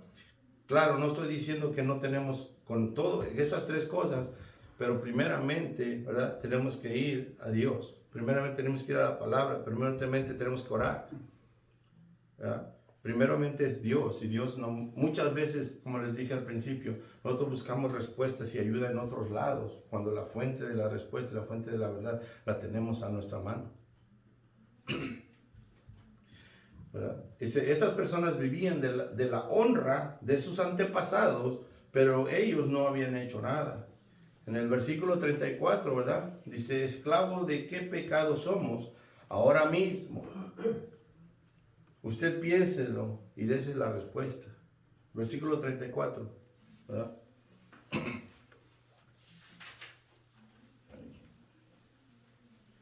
Claro, no estoy diciendo que no tenemos con todo estas 3 cosas, pero primeramente, ¿verdad?, tenemos que ir a Dios. Primeramente tenemos que ir a la palabra. Primeramente tenemos que orar, ¿verdad? Primeramente es Dios, y Dios no, muchas veces, como les dije al principio, nosotros buscamos respuestas y ayuda en otros lados, cuando la fuente de la respuesta, la fuente de la verdad, la tenemos a nuestra mano, ¿verdad? Estas personas vivían de la honra de sus antepasados, pero ellos no habían hecho nada. En el versículo 34, ¿verdad?, dice: esclavo de qué pecado somos ahora mismo. Usted piénselo y dése la respuesta. Versículo 34, ¿verdad?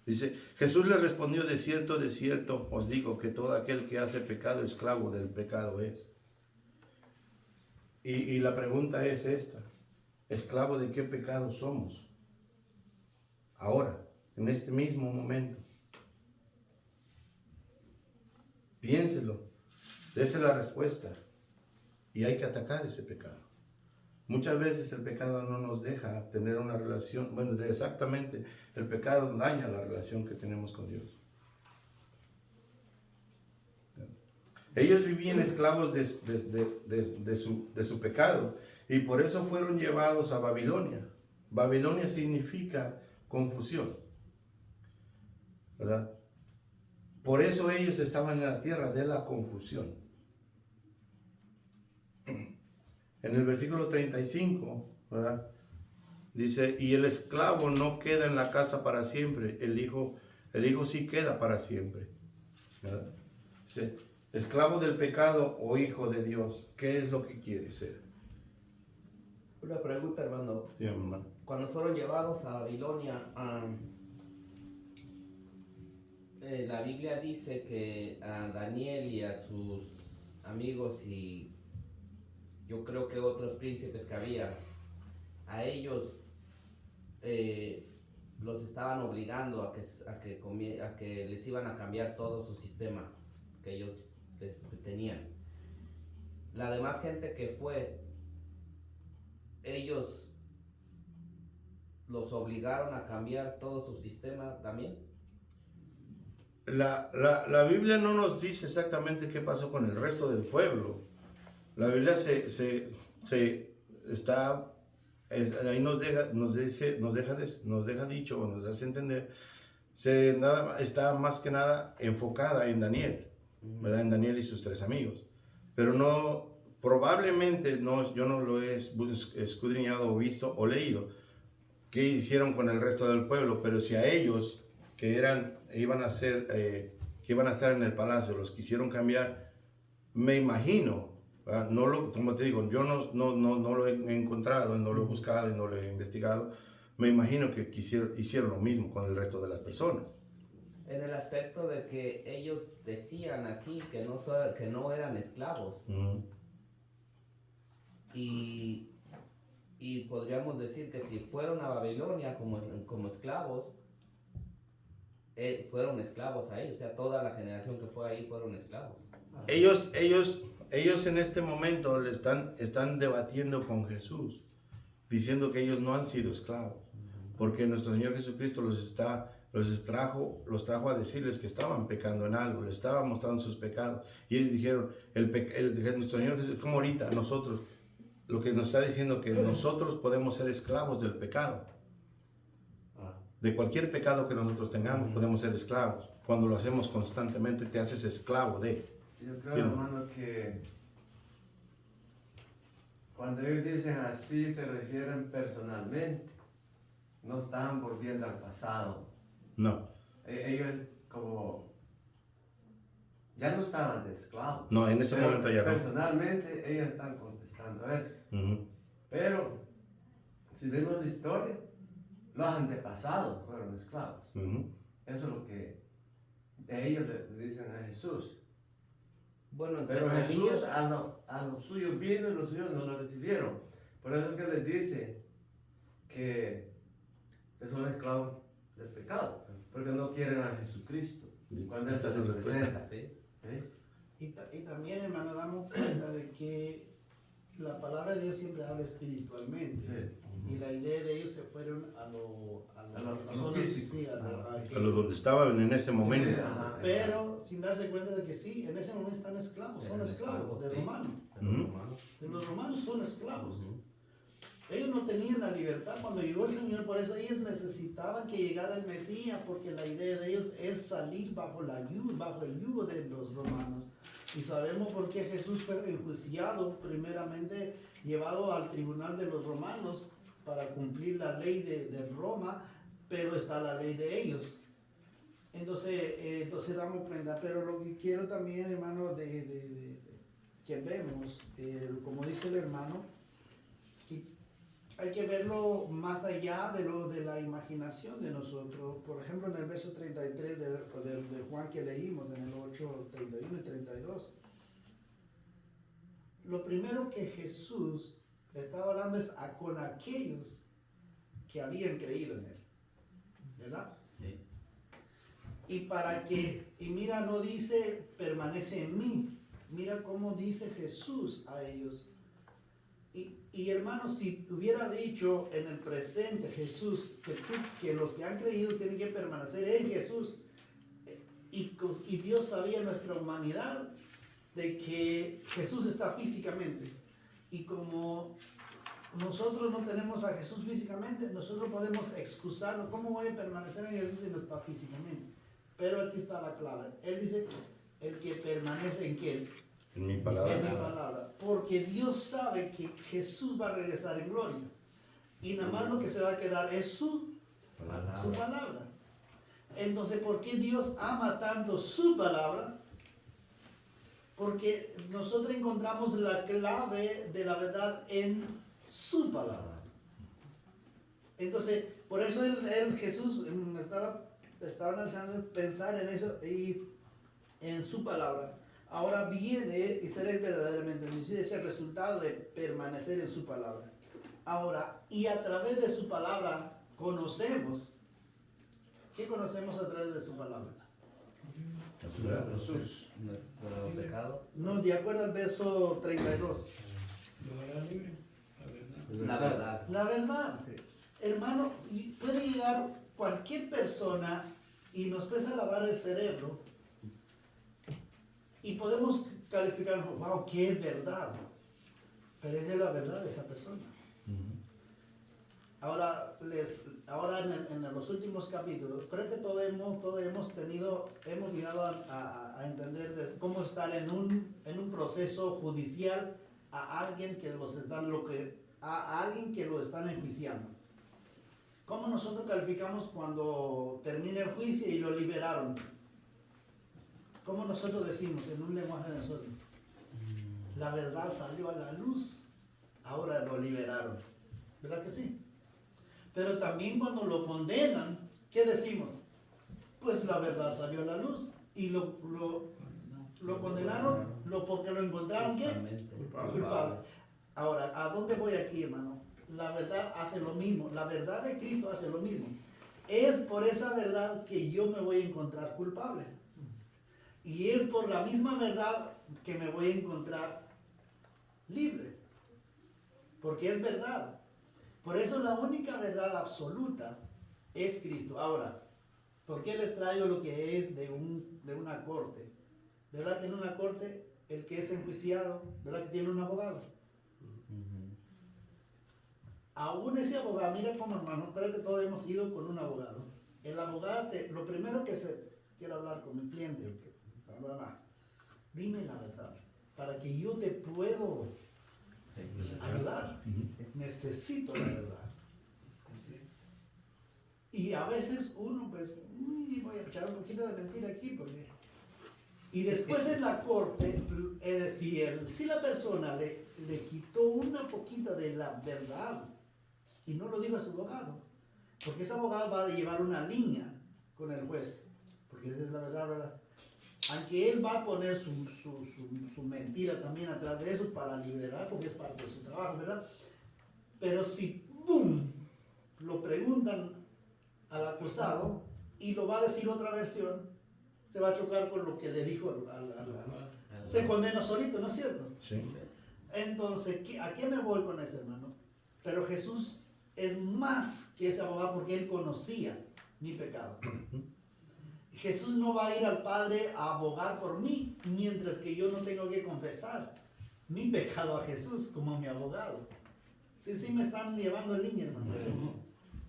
Dice, Jesús le respondió, de cierto os digo que todo aquel que hace pecado, esclavo del pecado es. Y la pregunta es esta, ¿esclavo de qué pecado somos? Ahora, en este mismo momento. Piénselo, dése la respuesta y hay que atacar ese pecado. Muchas veces el pecado no nos deja tener una relación, bueno, exactamente, el pecado daña la relación que tenemos con Dios. Ellos vivían esclavos de su pecado y por eso fueron llevados a Babilonia. Babilonia significa confusión, ¿verdad? Por eso ellos estaban en la tierra de la confusión. En el versículo 35, ¿verdad? Dice, y el esclavo no queda en la casa para siempre, el hijo sí queda para siempre, ¿verdad? Dice, esclavo del pecado o hijo de Dios, ¿qué es lo que quiere ser? Una pregunta, hermano. Sí, hermano. Cuando fueron llevados a Babilonia, la Biblia dice que a Daniel y a sus amigos y yo creo que otros príncipes que había, a ellos los estaban obligando a que les iban a cambiar todo su sistema que ellos tenían. La demás gente que fue, ellos los obligaron a cambiar todo su sistema también. La Biblia no nos dice exactamente qué pasó con el resto del pueblo. La Biblia ahí nos deja dicho, o nos hace entender, está más que nada enfocada en Daniel, ¿verdad? En Daniel y sus 3 amigos. Pero no, probablemente yo no lo he escudriñado o visto o leído qué hicieron con el resto del pueblo, pero si a ellos que iban a estar en el palacio los quisieron cambiar, me imagino, como te digo, yo no lo he encontrado, no lo he buscado y no lo he investigado, me imagino que hicieron lo mismo con el resto de las personas. En el aspecto de que ellos decían aquí que no eran esclavos. Y podríamos decir que si fueron a Babilonia como esclavos, fueron esclavos ahí, o sea, toda la generación que fue ahí fueron esclavos. Ellos en este momento están debatiendo con Jesús, diciendo que ellos no han sido esclavos, porque nuestro Señor Jesucristo los trajo a decirles que estaban pecando en algo, les estaba mostrando sus pecados, y ellos dijeron, nuestro Señor Jesucristo, como ahorita nosotros, lo que nos está diciendo que nosotros podemos ser esclavos del pecado. De cualquier pecado que nosotros tengamos, podemos ser esclavos. Cuando lo hacemos constantemente, te haces esclavo de. Yo creo, Sí. hermano, que cuando ellos dicen así, se refieren personalmente. No están volviendo al pasado. No. Ellos como ya no estaban de esclavos. No, en ese momento ya no. Personalmente, ellos están contestando eso. Pero, si vemos la historia, los antepasados fueron esclavos. Eso es lo que ellos le dicen a Jesús. Bueno, Pero Jesús a los suyos vino y los suyos no lo recibieron. Por eso es que les dice que son esclavos del pecado, porque no quieren a Jesucristo. Cuando Esta se es la presenta. ¿sí? Y también, hermano, damos cuenta de que la palabra de Dios siempre habla espiritualmente. Sí. Y la idea de ellos se fueron a lo físico. sí, A los donde estaban en ese momento. Sí, ajá, pero sin darse cuenta de que sí, en ese momento están esclavos, son esclavos de sí. romanos. De los romanos son esclavos. Ellos no tenían la libertad cuando llegó el Señor, por eso ellos necesitaban que llegara el Mesías, porque la idea de ellos es salir bajo el yugo de los romanos. Y sabemos por qué Jesús fue enjuiciado, primeramente llevado al tribunal de los romanos para cumplir la ley de Roma, pero está la ley de ellos. Entonces damos cuenta, pero lo que quiero también, hermano, que vemos, como dice el hermano, que hay que verlo más allá de la imaginación de nosotros. Por ejemplo, en el verso 33 de Juan que leímos, en el 8, 31 y 32, lo primero que Jesús estaba hablando es con aquellos que habían creído en él, ¿verdad? Sí. Y mira, no dice permanece en mí, mira cómo dice Jesús a ellos. Y hermanos, si hubiera dicho en el presente Jesús que los que han creído tienen que permanecer en Jesús, y Dios sabía nuestra humanidad de que Jesús está físicamente, y como nosotros no tenemos a Jesús físicamente, nosotros podemos excusarlo. ¿Cómo voy a permanecer en Jesús si no está físicamente? Pero aquí está la clave. Él dice, el que permanece en ¿quién? En mi palabra. En mi palabra. Porque Dios sabe que Jesús va a regresar en gloria. Y nada más lo que se va a quedar es su palabra. Entonces, ¿por qué Dios ama tanto su palabra? Porque nosotros encontramos la clave de la verdad en su palabra. Entonces, por eso Jesús estaba analizando pensar en eso y en su palabra. Ahora viene y seréis verdaderamente luz, es el resultado de permanecer en su palabra. Ahora, y a través de su palabra conocemos. ¿Qué conocemos a través de su palabra? Jesús. Nuestro pecado. No, de acuerdo al verso 32. La verdad. La verdad, hermano, puede llegar cualquier persona y nos empieza a lavar el cerebro y podemos calificar, wow, qué verdad. Pero es la verdad de esa persona. Ahora en los últimos capítulos, creo que todos hemos llegado a entender cómo estar en un proceso judicial a alguien que alguien que lo están enjuiciando. ¿Cómo nosotros calificamos cuando termina el juicio y lo liberaron? ¿Cómo nosotros decimos en un lenguaje de nosotros? La verdad salió a la luz, ahora lo liberaron. ¿Verdad que sí? Pero también cuando lo condenan, ¿qué decimos? Pues la verdad salió a la luz y lo condenaron porque lo encontraron ¿qué? Culpable. Ahora, ¿a dónde voy aquí, hermano? La verdad hace lo mismo, la verdad de Cristo hace lo mismo. Es por esa verdad que yo me voy a encontrar culpable. Y es por la misma verdad que me voy a encontrar libre. Porque es verdad. Por eso la única verdad absoluta es Cristo. Ahora, ¿por qué les traigo lo que es de una corte? ¿Verdad que en una corte el que es enjuiciado, ¿verdad que tiene un abogado? Aún ese abogado, mira como hermano, creo que todos hemos ido con un abogado. El abogado, lo primero que quiero hablar con mi cliente, dime la verdad, para que yo te puedo ayudar. Necesito la verdad. Y a veces uno pues, voy a echar un poquito de mentira aquí porque... Y después en la corte, si la persona le quitó una poquita de la verdad y no lo dijo a su abogado, porque ese abogado va a llevar una línea con el juez, porque esa es la verdad, ¿verdad? Aunque él va a poner su mentira también atrás de eso para liberar, porque es parte de su trabajo, ¿verdad? Pero si, ¡boom!, lo preguntan al acusado y lo va a decir otra versión, se va a chocar con lo que le dijo se condena solito, ¿no es cierto? Sí. Entonces, ¿a qué me voy con ese, hermano? Pero Jesús es más que ese abogado porque él conocía mi pecado. Jesús no va a ir al Padre a abogar por mí, mientras que yo no tengo que confesar mi pecado a Jesús como mi abogado. Sí, me están llevando en línea, hermano.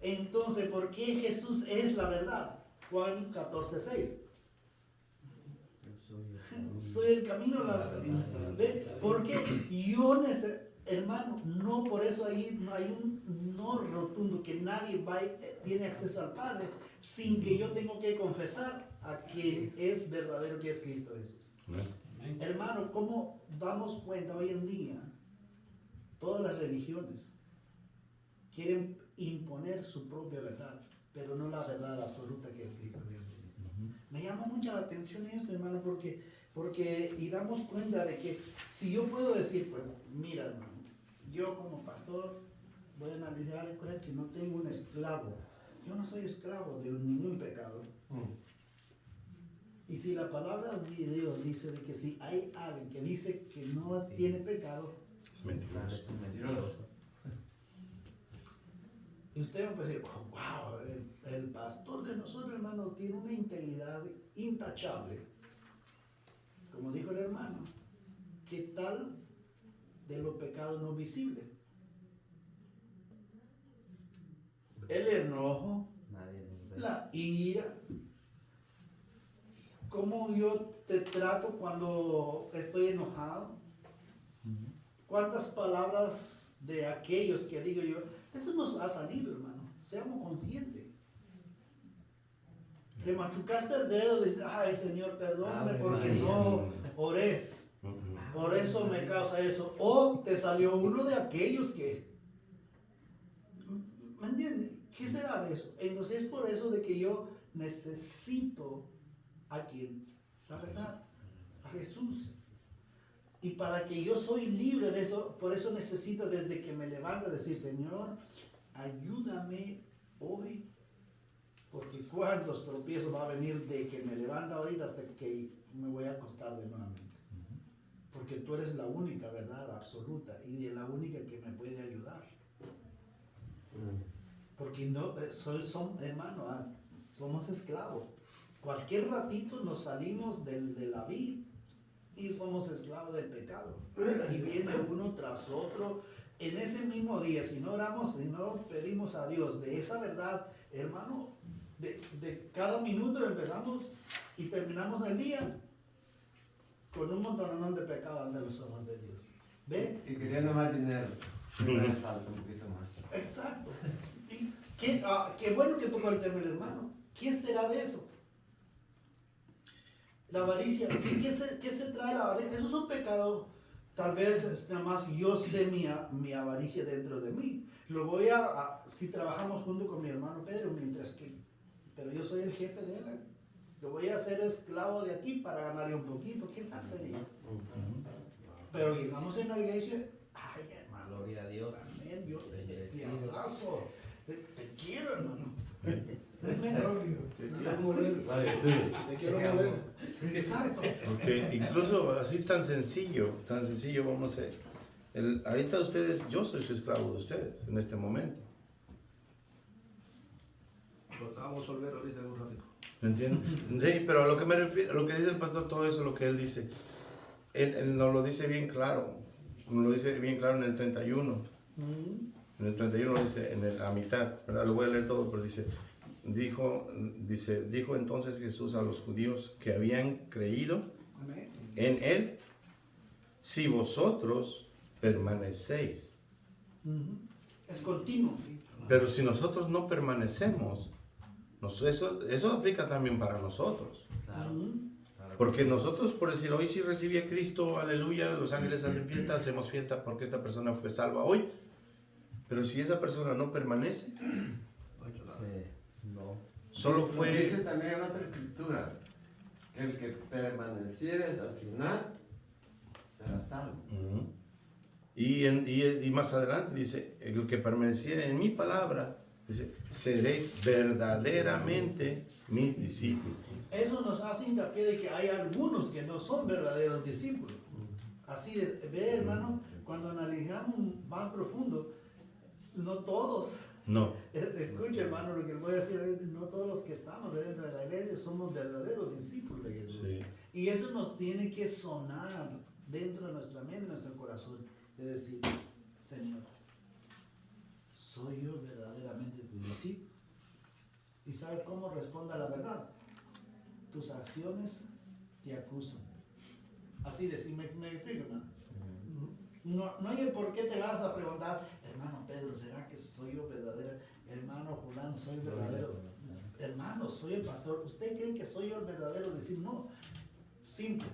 Entonces, ¿por qué Jesús es la verdad? Juan 14:6. Soy el camino, la verdad. ¿Por qué? Hermano, no por eso hay un no rotundo que nadie tiene acceso al Padre sin que yo tengo que confesar a quien es verdadero, que es Cristo Jesús. Amén. Hermano, ¿cómo damos cuenta hoy en día? Todas las religiones quieren imponer su propia verdad, pero no la verdad absoluta que es Cristo Jesús. Me llama mucho la atención esto, hermano, porque y damos cuenta de que si yo puedo decir, pues, mira, hermano, yo como pastor voy a analizar que no tengo un esclavo. Yo no soy esclavo de ningún pecado. Y si la palabra de Dios dice de que si hay alguien que dice que no tiene pecado, Es mentiroso. Es mentiroso. y usted me puede decir, oh, wow, el pastor de nosotros, hermano, tiene una integridad intachable. Como dijo el hermano, ¿qué tal de los pecados no visibles? El enojo, Nadie nos ve. la ira, cómo yo te trato cuando estoy enojado, cuántas palabras de aquellos que digo yo, eso nos ha salido, hermano, seamos conscientes. Te machucaste el dedo, dices, ay Señor, perdóname Ave porque María. no oré, por eso me causa eso. O te salió uno de aquellos que, ¿me entiendes? ¿Qué será de eso? Entonces es por eso de que yo necesito a quien, la verdad, a Jesús. Y para que yo soy libre de eso, por eso necesito desde que me levanto decir, Señor, ayúdame hoy, porque cuántos tropiezos va a venir de que me levanta ahorita hasta que me voy a acostar de nuevamente. Porque tú eres la única verdad absoluta y la única que me puede ayudar. Porque no, hermano, somos esclavos. Cualquier ratito nos salimos de la vida y somos esclavos del pecado. Y viene uno tras otro. En ese mismo día, si no oramos, si no pedimos a Dios de esa verdad, hermano, de cada minuto empezamos y terminamos el día con un montón de pecado ante los ojos de Dios. ¿Ve? Y queriendo más dinero. Me falta un poquito más. Exacto. Y qué bueno que tocó el tema el hermano. ¿Qué será de eso? La avaricia. ¿Qué se trae la avaricia? Eso es un pecado. Tal vez nada más yo sé mi avaricia dentro de mí. Lo voy si trabajamos junto con mi hermano Pedro, pero yo soy el jefe de él. Lo voy a hacer esclavo de aquí para ganarle un poquito. ¿Qué tal sería? Pero llegamos en la iglesia. Ay, hermano. Gloria a Dios. Amén, Dios, te Bendecido. abrazo, te quiero, hermano. Te quiero morir. Te quiero morir. Exacto. Porque incluso así es tan sencillo, vamos a ahorita ustedes, yo soy su esclavo de ustedes en este momento. Lo vamos a resolver ahorita en un ratito. ¿Me entienden? Sí, pero a lo que me refiero, a lo que dice el pastor, todo eso, lo que él dice, él nos lo dice bien claro, en el 31. En el 31 lo dice, a mitad, ¿verdad? Lo voy a leer todo, pero dijo entonces Jesús a los judíos que habían creído Amén. en él, si vosotros permanecéis. Es continuo. Pero si nosotros no permanecemos, eso aplica también para nosotros. Claro. Porque nosotros, por decir, hoy sí recibí a Cristo, aleluya, los ángeles hacen fiesta, hacemos fiesta porque esta persona fue salva hoy. Pero si esa persona no permanece, Sí, no. solo fue... Dice también en otra escritura que el que permaneciere hasta el final será salvo. Ujú. Y más adelante dice, el que permaneciere en mi palabra, dice, seréis verdaderamente mis discípulos. Eso nos hace hincapié de que hay algunos que no son verdaderos discípulos. Así ve, hermano, cuando analizamos más profundo, no todos, No. escucha, hermano, lo que les voy a decir, no todos los que estamos dentro de la iglesia somos verdaderos discípulos de Jesús. Sí. Y eso nos tiene que sonar dentro de nuestra mente, de nuestro corazón, de decir, Señor, ¿soy yo verdaderamente tu discípulo? ¿Y sabe cómo responde a la verdad? Tus acciones te acusan. Así de si me explico, hermano. No hay el por qué te vas a preguntar, hermano Pedro, ¿será que soy yo verdadero? Hermano Julano, ¿soy verdadero? hermano, soy el pastor. ¿Usted cree que soy yo el verdadero discípulo? No, simple.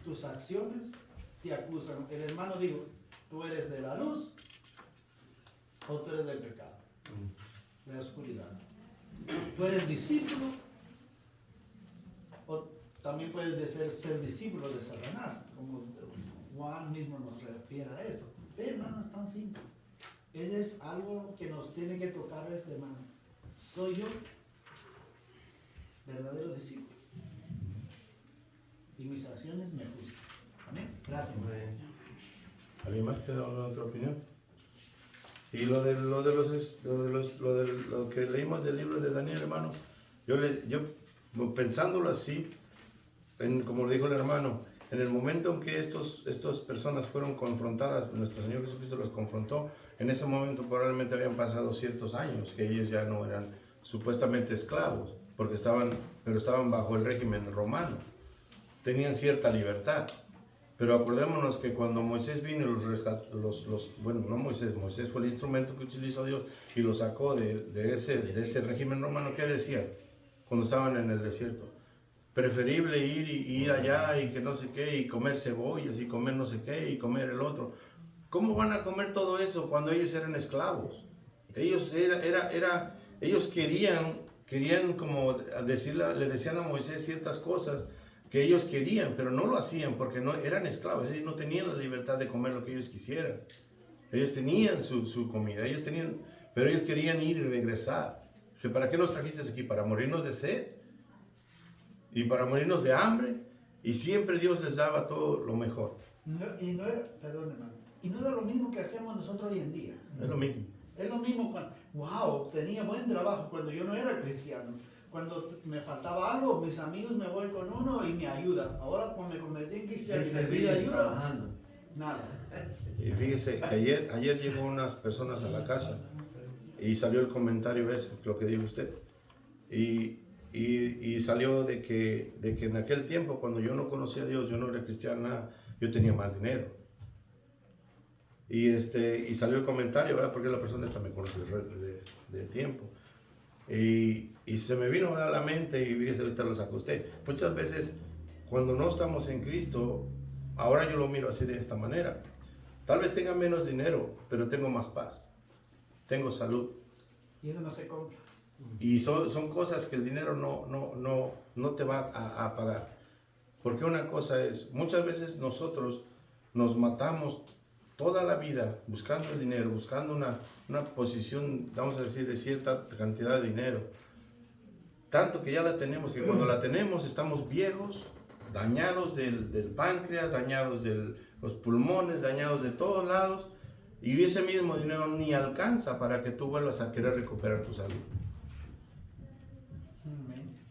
Tus acciones te acusan. El hermano dijo, tú eres de la luz o tú eres del pecado, de la oscuridad. Tú eres discípulo o también puedes ser discípulo de Satanás, como Juan mismo nos refiere a eso. Pero hermano, es tan simple. Ese es algo que nos tiene que tocar este hermano. Soy yo verdadero discípulo y mis acciones me juzgan. Amén. Gracias. ¿Alguien más tiene alguna otra opinión? Y lo que leímos del libro de Daniel, hermano, yo pensándolo así, como le dijo el hermano, en el momento en que estas personas fueron confrontadas, nuestro Señor Jesucristo los confrontó, en ese momento probablemente habían pasado ciertos años, que ellos ya no eran supuestamente esclavos, pero estaban bajo el régimen romano, tenían cierta libertad. Pero acordémonos que cuando Moisés vino y los rescató, bueno, no Moisés fue el instrumento que utilizó Dios y los sacó de ese régimen romano. ¿Qué decían cuando estaban en el desierto? Preferible ir allá y que no sé qué, y comer cebollas y comer no sé qué y comer el otro. ¿Cómo van a comer todo eso cuando ellos eran esclavos? Ellos querían como le decían a Moisés ciertas cosas que ellos querían, pero no lo hacían porque no eran esclavos. Ellos no tenían la libertad de comer lo que ellos quisieran. Ellos tenían su comida, pero ellos querían ir y regresar. O sea, ¿para qué nos trajiste aquí? ¿Para morirnos de sed? ¿Y para morirnos de hambre? Y siempre Dios les daba todo lo mejor. Perdón, hermano, y no era lo mismo que hacemos nosotros hoy en día. Es lo mismo. Es lo mismo cuando, tenía buen trabajo cuando yo no era cristiano. Cuando me faltaba algo, mis amigos me voy con uno y me ayuda. Ahora cuando me convertí en cristiano y me pide ayuda, nada. Y fíjese que ayer llegó unas personas a la casa y salió el comentario ese, lo que dijo usted. Y salió de que en aquel tiempo, cuando yo no conocía a Dios, yo no era cristiano, nada, yo tenía más dinero. Y salió el comentario, ¿verdad? Porque la persona esta me conoce de tiempo. Y se me vino a la mente, y fíjese, ahorita lo sacó usted. Muchas veces, cuando no estamos en Cristo, ahora yo lo miro así de esta manera. Tal vez tenga menos dinero, pero tengo más paz. Tengo salud. Y eso no se compra. Y son cosas que el dinero no te va a pagar. Porque una cosa es, muchas veces nosotros nos matamos toda la vida buscando el dinero, buscando una posición, vamos a decir, de cierta cantidad de dinero. Tanto que ya la tenemos, que cuando la tenemos estamos viejos, dañados del páncreas, dañados de los pulmones, dañados de todos lados. Y ese mismo dinero ni alcanza para que tú vuelvas a querer recuperar tu salud.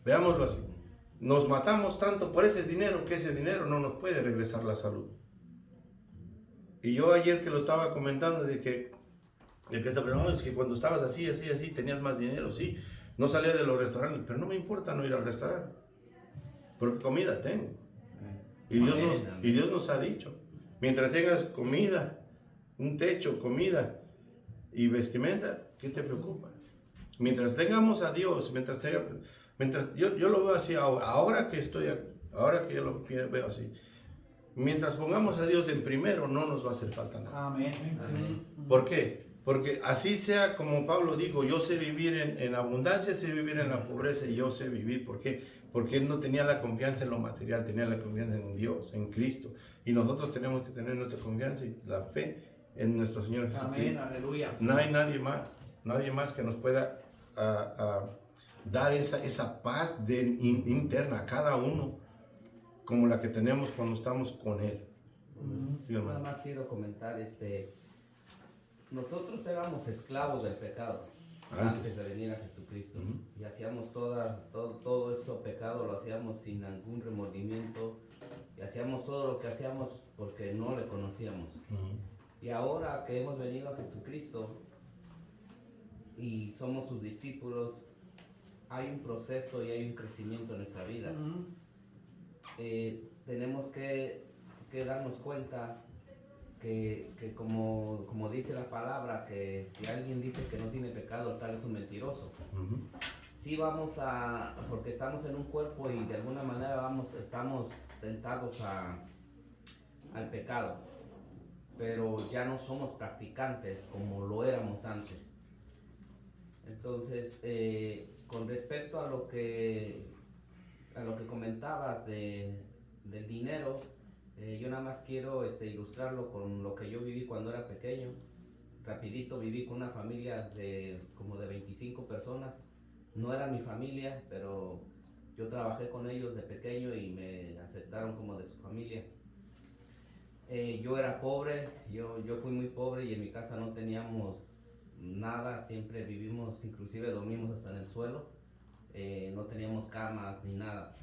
Veámoslo así. Nos matamos tanto por ese dinero que ese dinero no nos puede regresar la salud. Y yo ayer que lo estaba comentando de que no, es que cuando estabas así, tenías más dinero, sí. No salía de los restaurantes, pero no me importa no ir al restaurante. Porque comida tengo. Y Dios nos ha dicho, mientras tengas comida, un techo, comida y vestimenta, ¿qué te preocupa? Mientras tengamos a Dios, mientras yo lo veo así ahora que yo lo veo así. Mientras pongamos a Dios en primero, no nos va a hacer falta nada. Amén. ¿Por qué? Porque así sea como Pablo dijo, yo sé vivir en abundancia, sé vivir en la pobreza y yo sé vivir. ¿Por qué? Porque él no tenía la confianza en lo material, tenía la confianza en Dios, en Cristo. Y nosotros tenemos que tener nuestra confianza y la fe en nuestro Señor Jesucristo. Amén, aleluya. No hay nadie más que nos pueda dar esa paz interna a cada uno, como la que tenemos cuando estamos con Él. Nada más quiero comentar, nosotros éramos esclavos del pecado antes de venir a Jesucristo. Y hacíamos todo eso pecado, lo hacíamos sin ningún remordimiento, y hacíamos todo lo que hacíamos porque no le conocíamos. Y ahora que hemos venido a Jesucristo y somos sus discípulos, hay un proceso y hay un crecimiento en nuestra vida. Tenemos que darnos cuenta que como dice la palabra, que si alguien dice que no tiene pecado, tal es un mentiroso. sí vamos porque estamos en un cuerpo y de alguna manera estamos tentados al pecado, pero ya no somos practicantes como lo éramos antes. Entonces, con respecto a lo que comentabas del dinero, yo nada más quiero ilustrarlo con lo que yo viví cuando era pequeño. Rapidito, viví con una familia como de 25 personas. No era mi familia, pero yo trabajé con ellos de pequeño y me aceptaron como de su familia. Yo era pobre, yo fui muy pobre y en mi casa no teníamos nada, siempre vivimos, inclusive dormimos hasta en el suelo, no teníamos camas ni nada.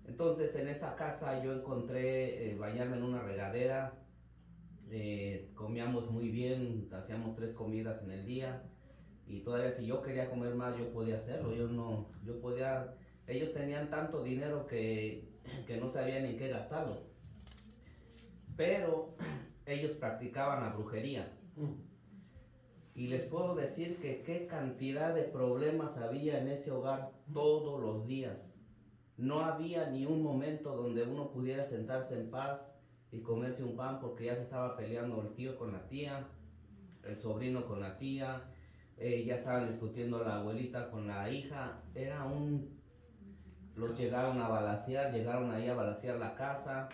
Entonces en esa casa yo encontré bañarme en una regadera, comíamos muy bien, hacíamos 3 comidas en el día y todavía si yo quería comer más yo podía hacerlo, ellos tenían tanto dinero que no sabían en qué gastarlo, pero ellos practicaban la brujería. Y les puedo decir que qué cantidad de problemas había en ese hogar todos los días. No había ni un momento donde uno pudiera sentarse en paz y comerse un pan porque ya se estaba peleando el tío con la tía, el sobrino con la tía, ya estaban discutiendo la abuelita con la hija. Los llegaron a balacear, llegaron ahí a balacear la casa.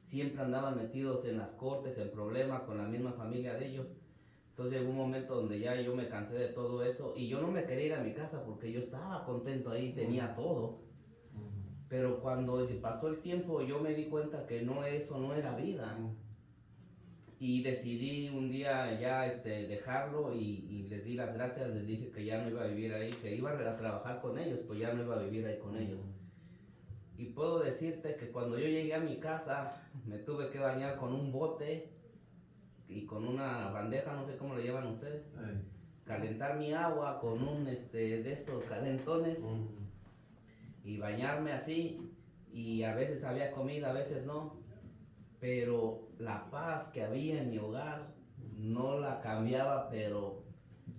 Siempre andaban metidos en las cortes, en problemas con la misma familia de ellos. Entonces llegó un momento donde ya yo me cansé de todo eso y yo no me quería ir a mi casa porque yo estaba contento ahí, tenía todo. Pero cuando pasó el tiempo yo me di cuenta que eso no era vida. Y decidí un día ya dejarlo y les di las gracias, les dije que ya no iba a vivir ahí, que iba a trabajar con ellos, pues ya no iba a vivir ahí con ellos. Y puedo decirte que cuando yo llegué a mi casa me tuve que bañar con un bote y con una bandeja, no sé cómo le llaman ustedes, calentar mi agua con un de estos calentones y bañarme así, y a veces había comida, a veces no, pero la paz que había en mi hogar no la cambiaba, pero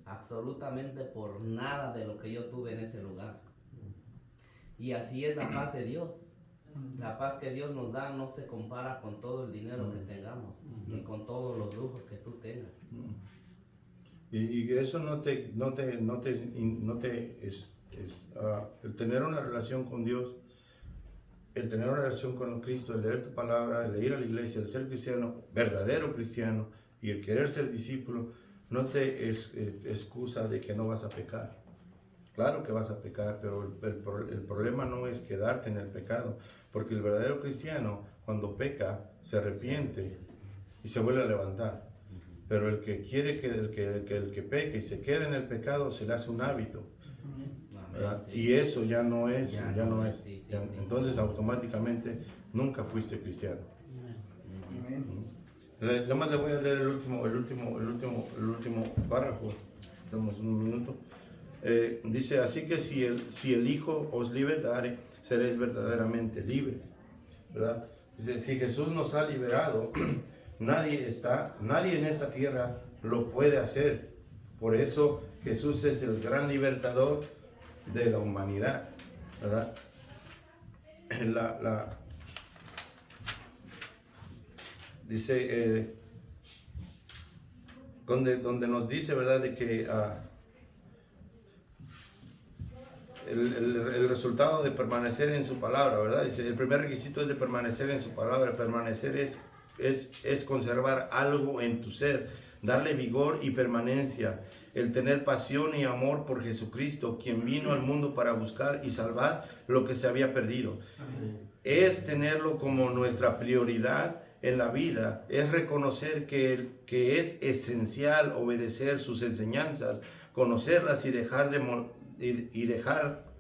absolutamente por nada de lo que yo tuve en ese lugar. Y así es la paz de Dios. La paz que Dios nos da no se compara con todo el dinero que tengamos, ni con todos los lujos que tú tengas. Y eso el tener una relación con Dios, el tener una relación con Cristo, el leer tu palabra, el ir a la iglesia, el ser cristiano, verdadero cristiano, y el querer ser discípulo, no te excusa de que no vas a pecar. Claro que vas a pecar, pero el problema no es quedarte en el pecado, porque el verdadero cristiano, cuando peca, se arrepiente y se vuelve a levantar. Pero el que quiere que el que peque y se quede en el pecado, se le hace un hábito. ¿Verdad? Y eso ya no es. Entonces automáticamente nunca fuiste cristiano. Nada más le voy a leer el último párrafo. Tenemos un minuto. Dice, así que si el Hijo os libertare, seréis verdaderamente libres, ¿verdad? Dice, si Jesús nos ha liberado, nadie en esta tierra lo puede hacer. Por eso Jesús es el gran libertador de la humanidad, ¿verdad? Dice, donde nos dice, ¿verdad?, de que el resultado de permanecer en su palabra, ¿verdad? Dice, el primer requisito es de permanecer en su palabra. Permanecer es conservar algo en tu ser, darle vigor y permanencia, el tener pasión y amor por Jesucristo, quien vino al mundo para buscar y salvar lo que se había perdido. Es tenerlo como nuestra prioridad en la vida, es reconocer que es esencial obedecer sus enseñanzas, conocerlas y dejar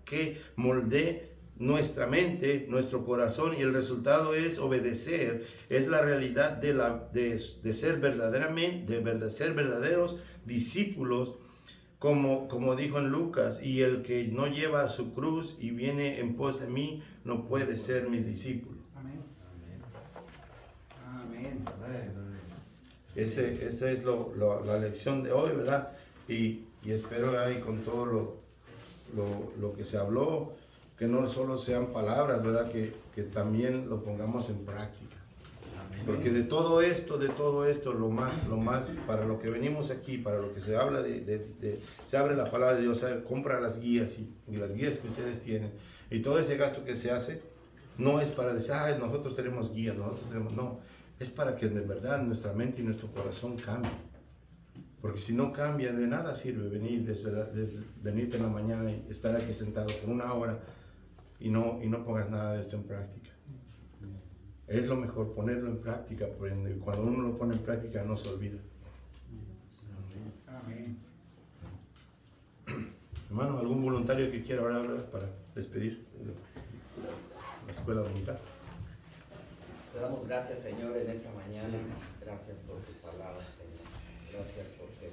que moldee nuestra mente, nuestro corazón, y el resultado es obedecer. Es la realidad de ser verdaderos discípulos, como dijo en Lucas, y el que no lleva su cruz y viene en pos de mí no puede ser mi discípulo. Amén. Amén. Esa es la lección de hoy, ¿verdad? Y espero ahí con todo lo que se habló, que no solo sean palabras, ¿verdad? Que también lo pongamos en práctica. Porque de todo esto, lo más, para lo que venimos aquí, para lo que se habla se abre la palabra de Dios, compra las guías y las guías que ustedes tienen, y todo ese gasto que se hace, no es para decir, nosotros tenemos guías, no, es para que de verdad nuestra mente y nuestro corazón cambien. Porque si no cambian, de nada sirve venirte en la mañana y estar aquí sentado por 1 hora y no pongas nada de esto en práctica. Es lo mejor ponerlo en práctica, porque cuando uno lo pone en práctica no se olvida. Amén. Hermano, ¿algún voluntario que quiera ahora hablar para despedir la escuela dominical? Te damos gracias, Señor, en esta mañana. Gracias por tu palabra, Señor. Gracias porque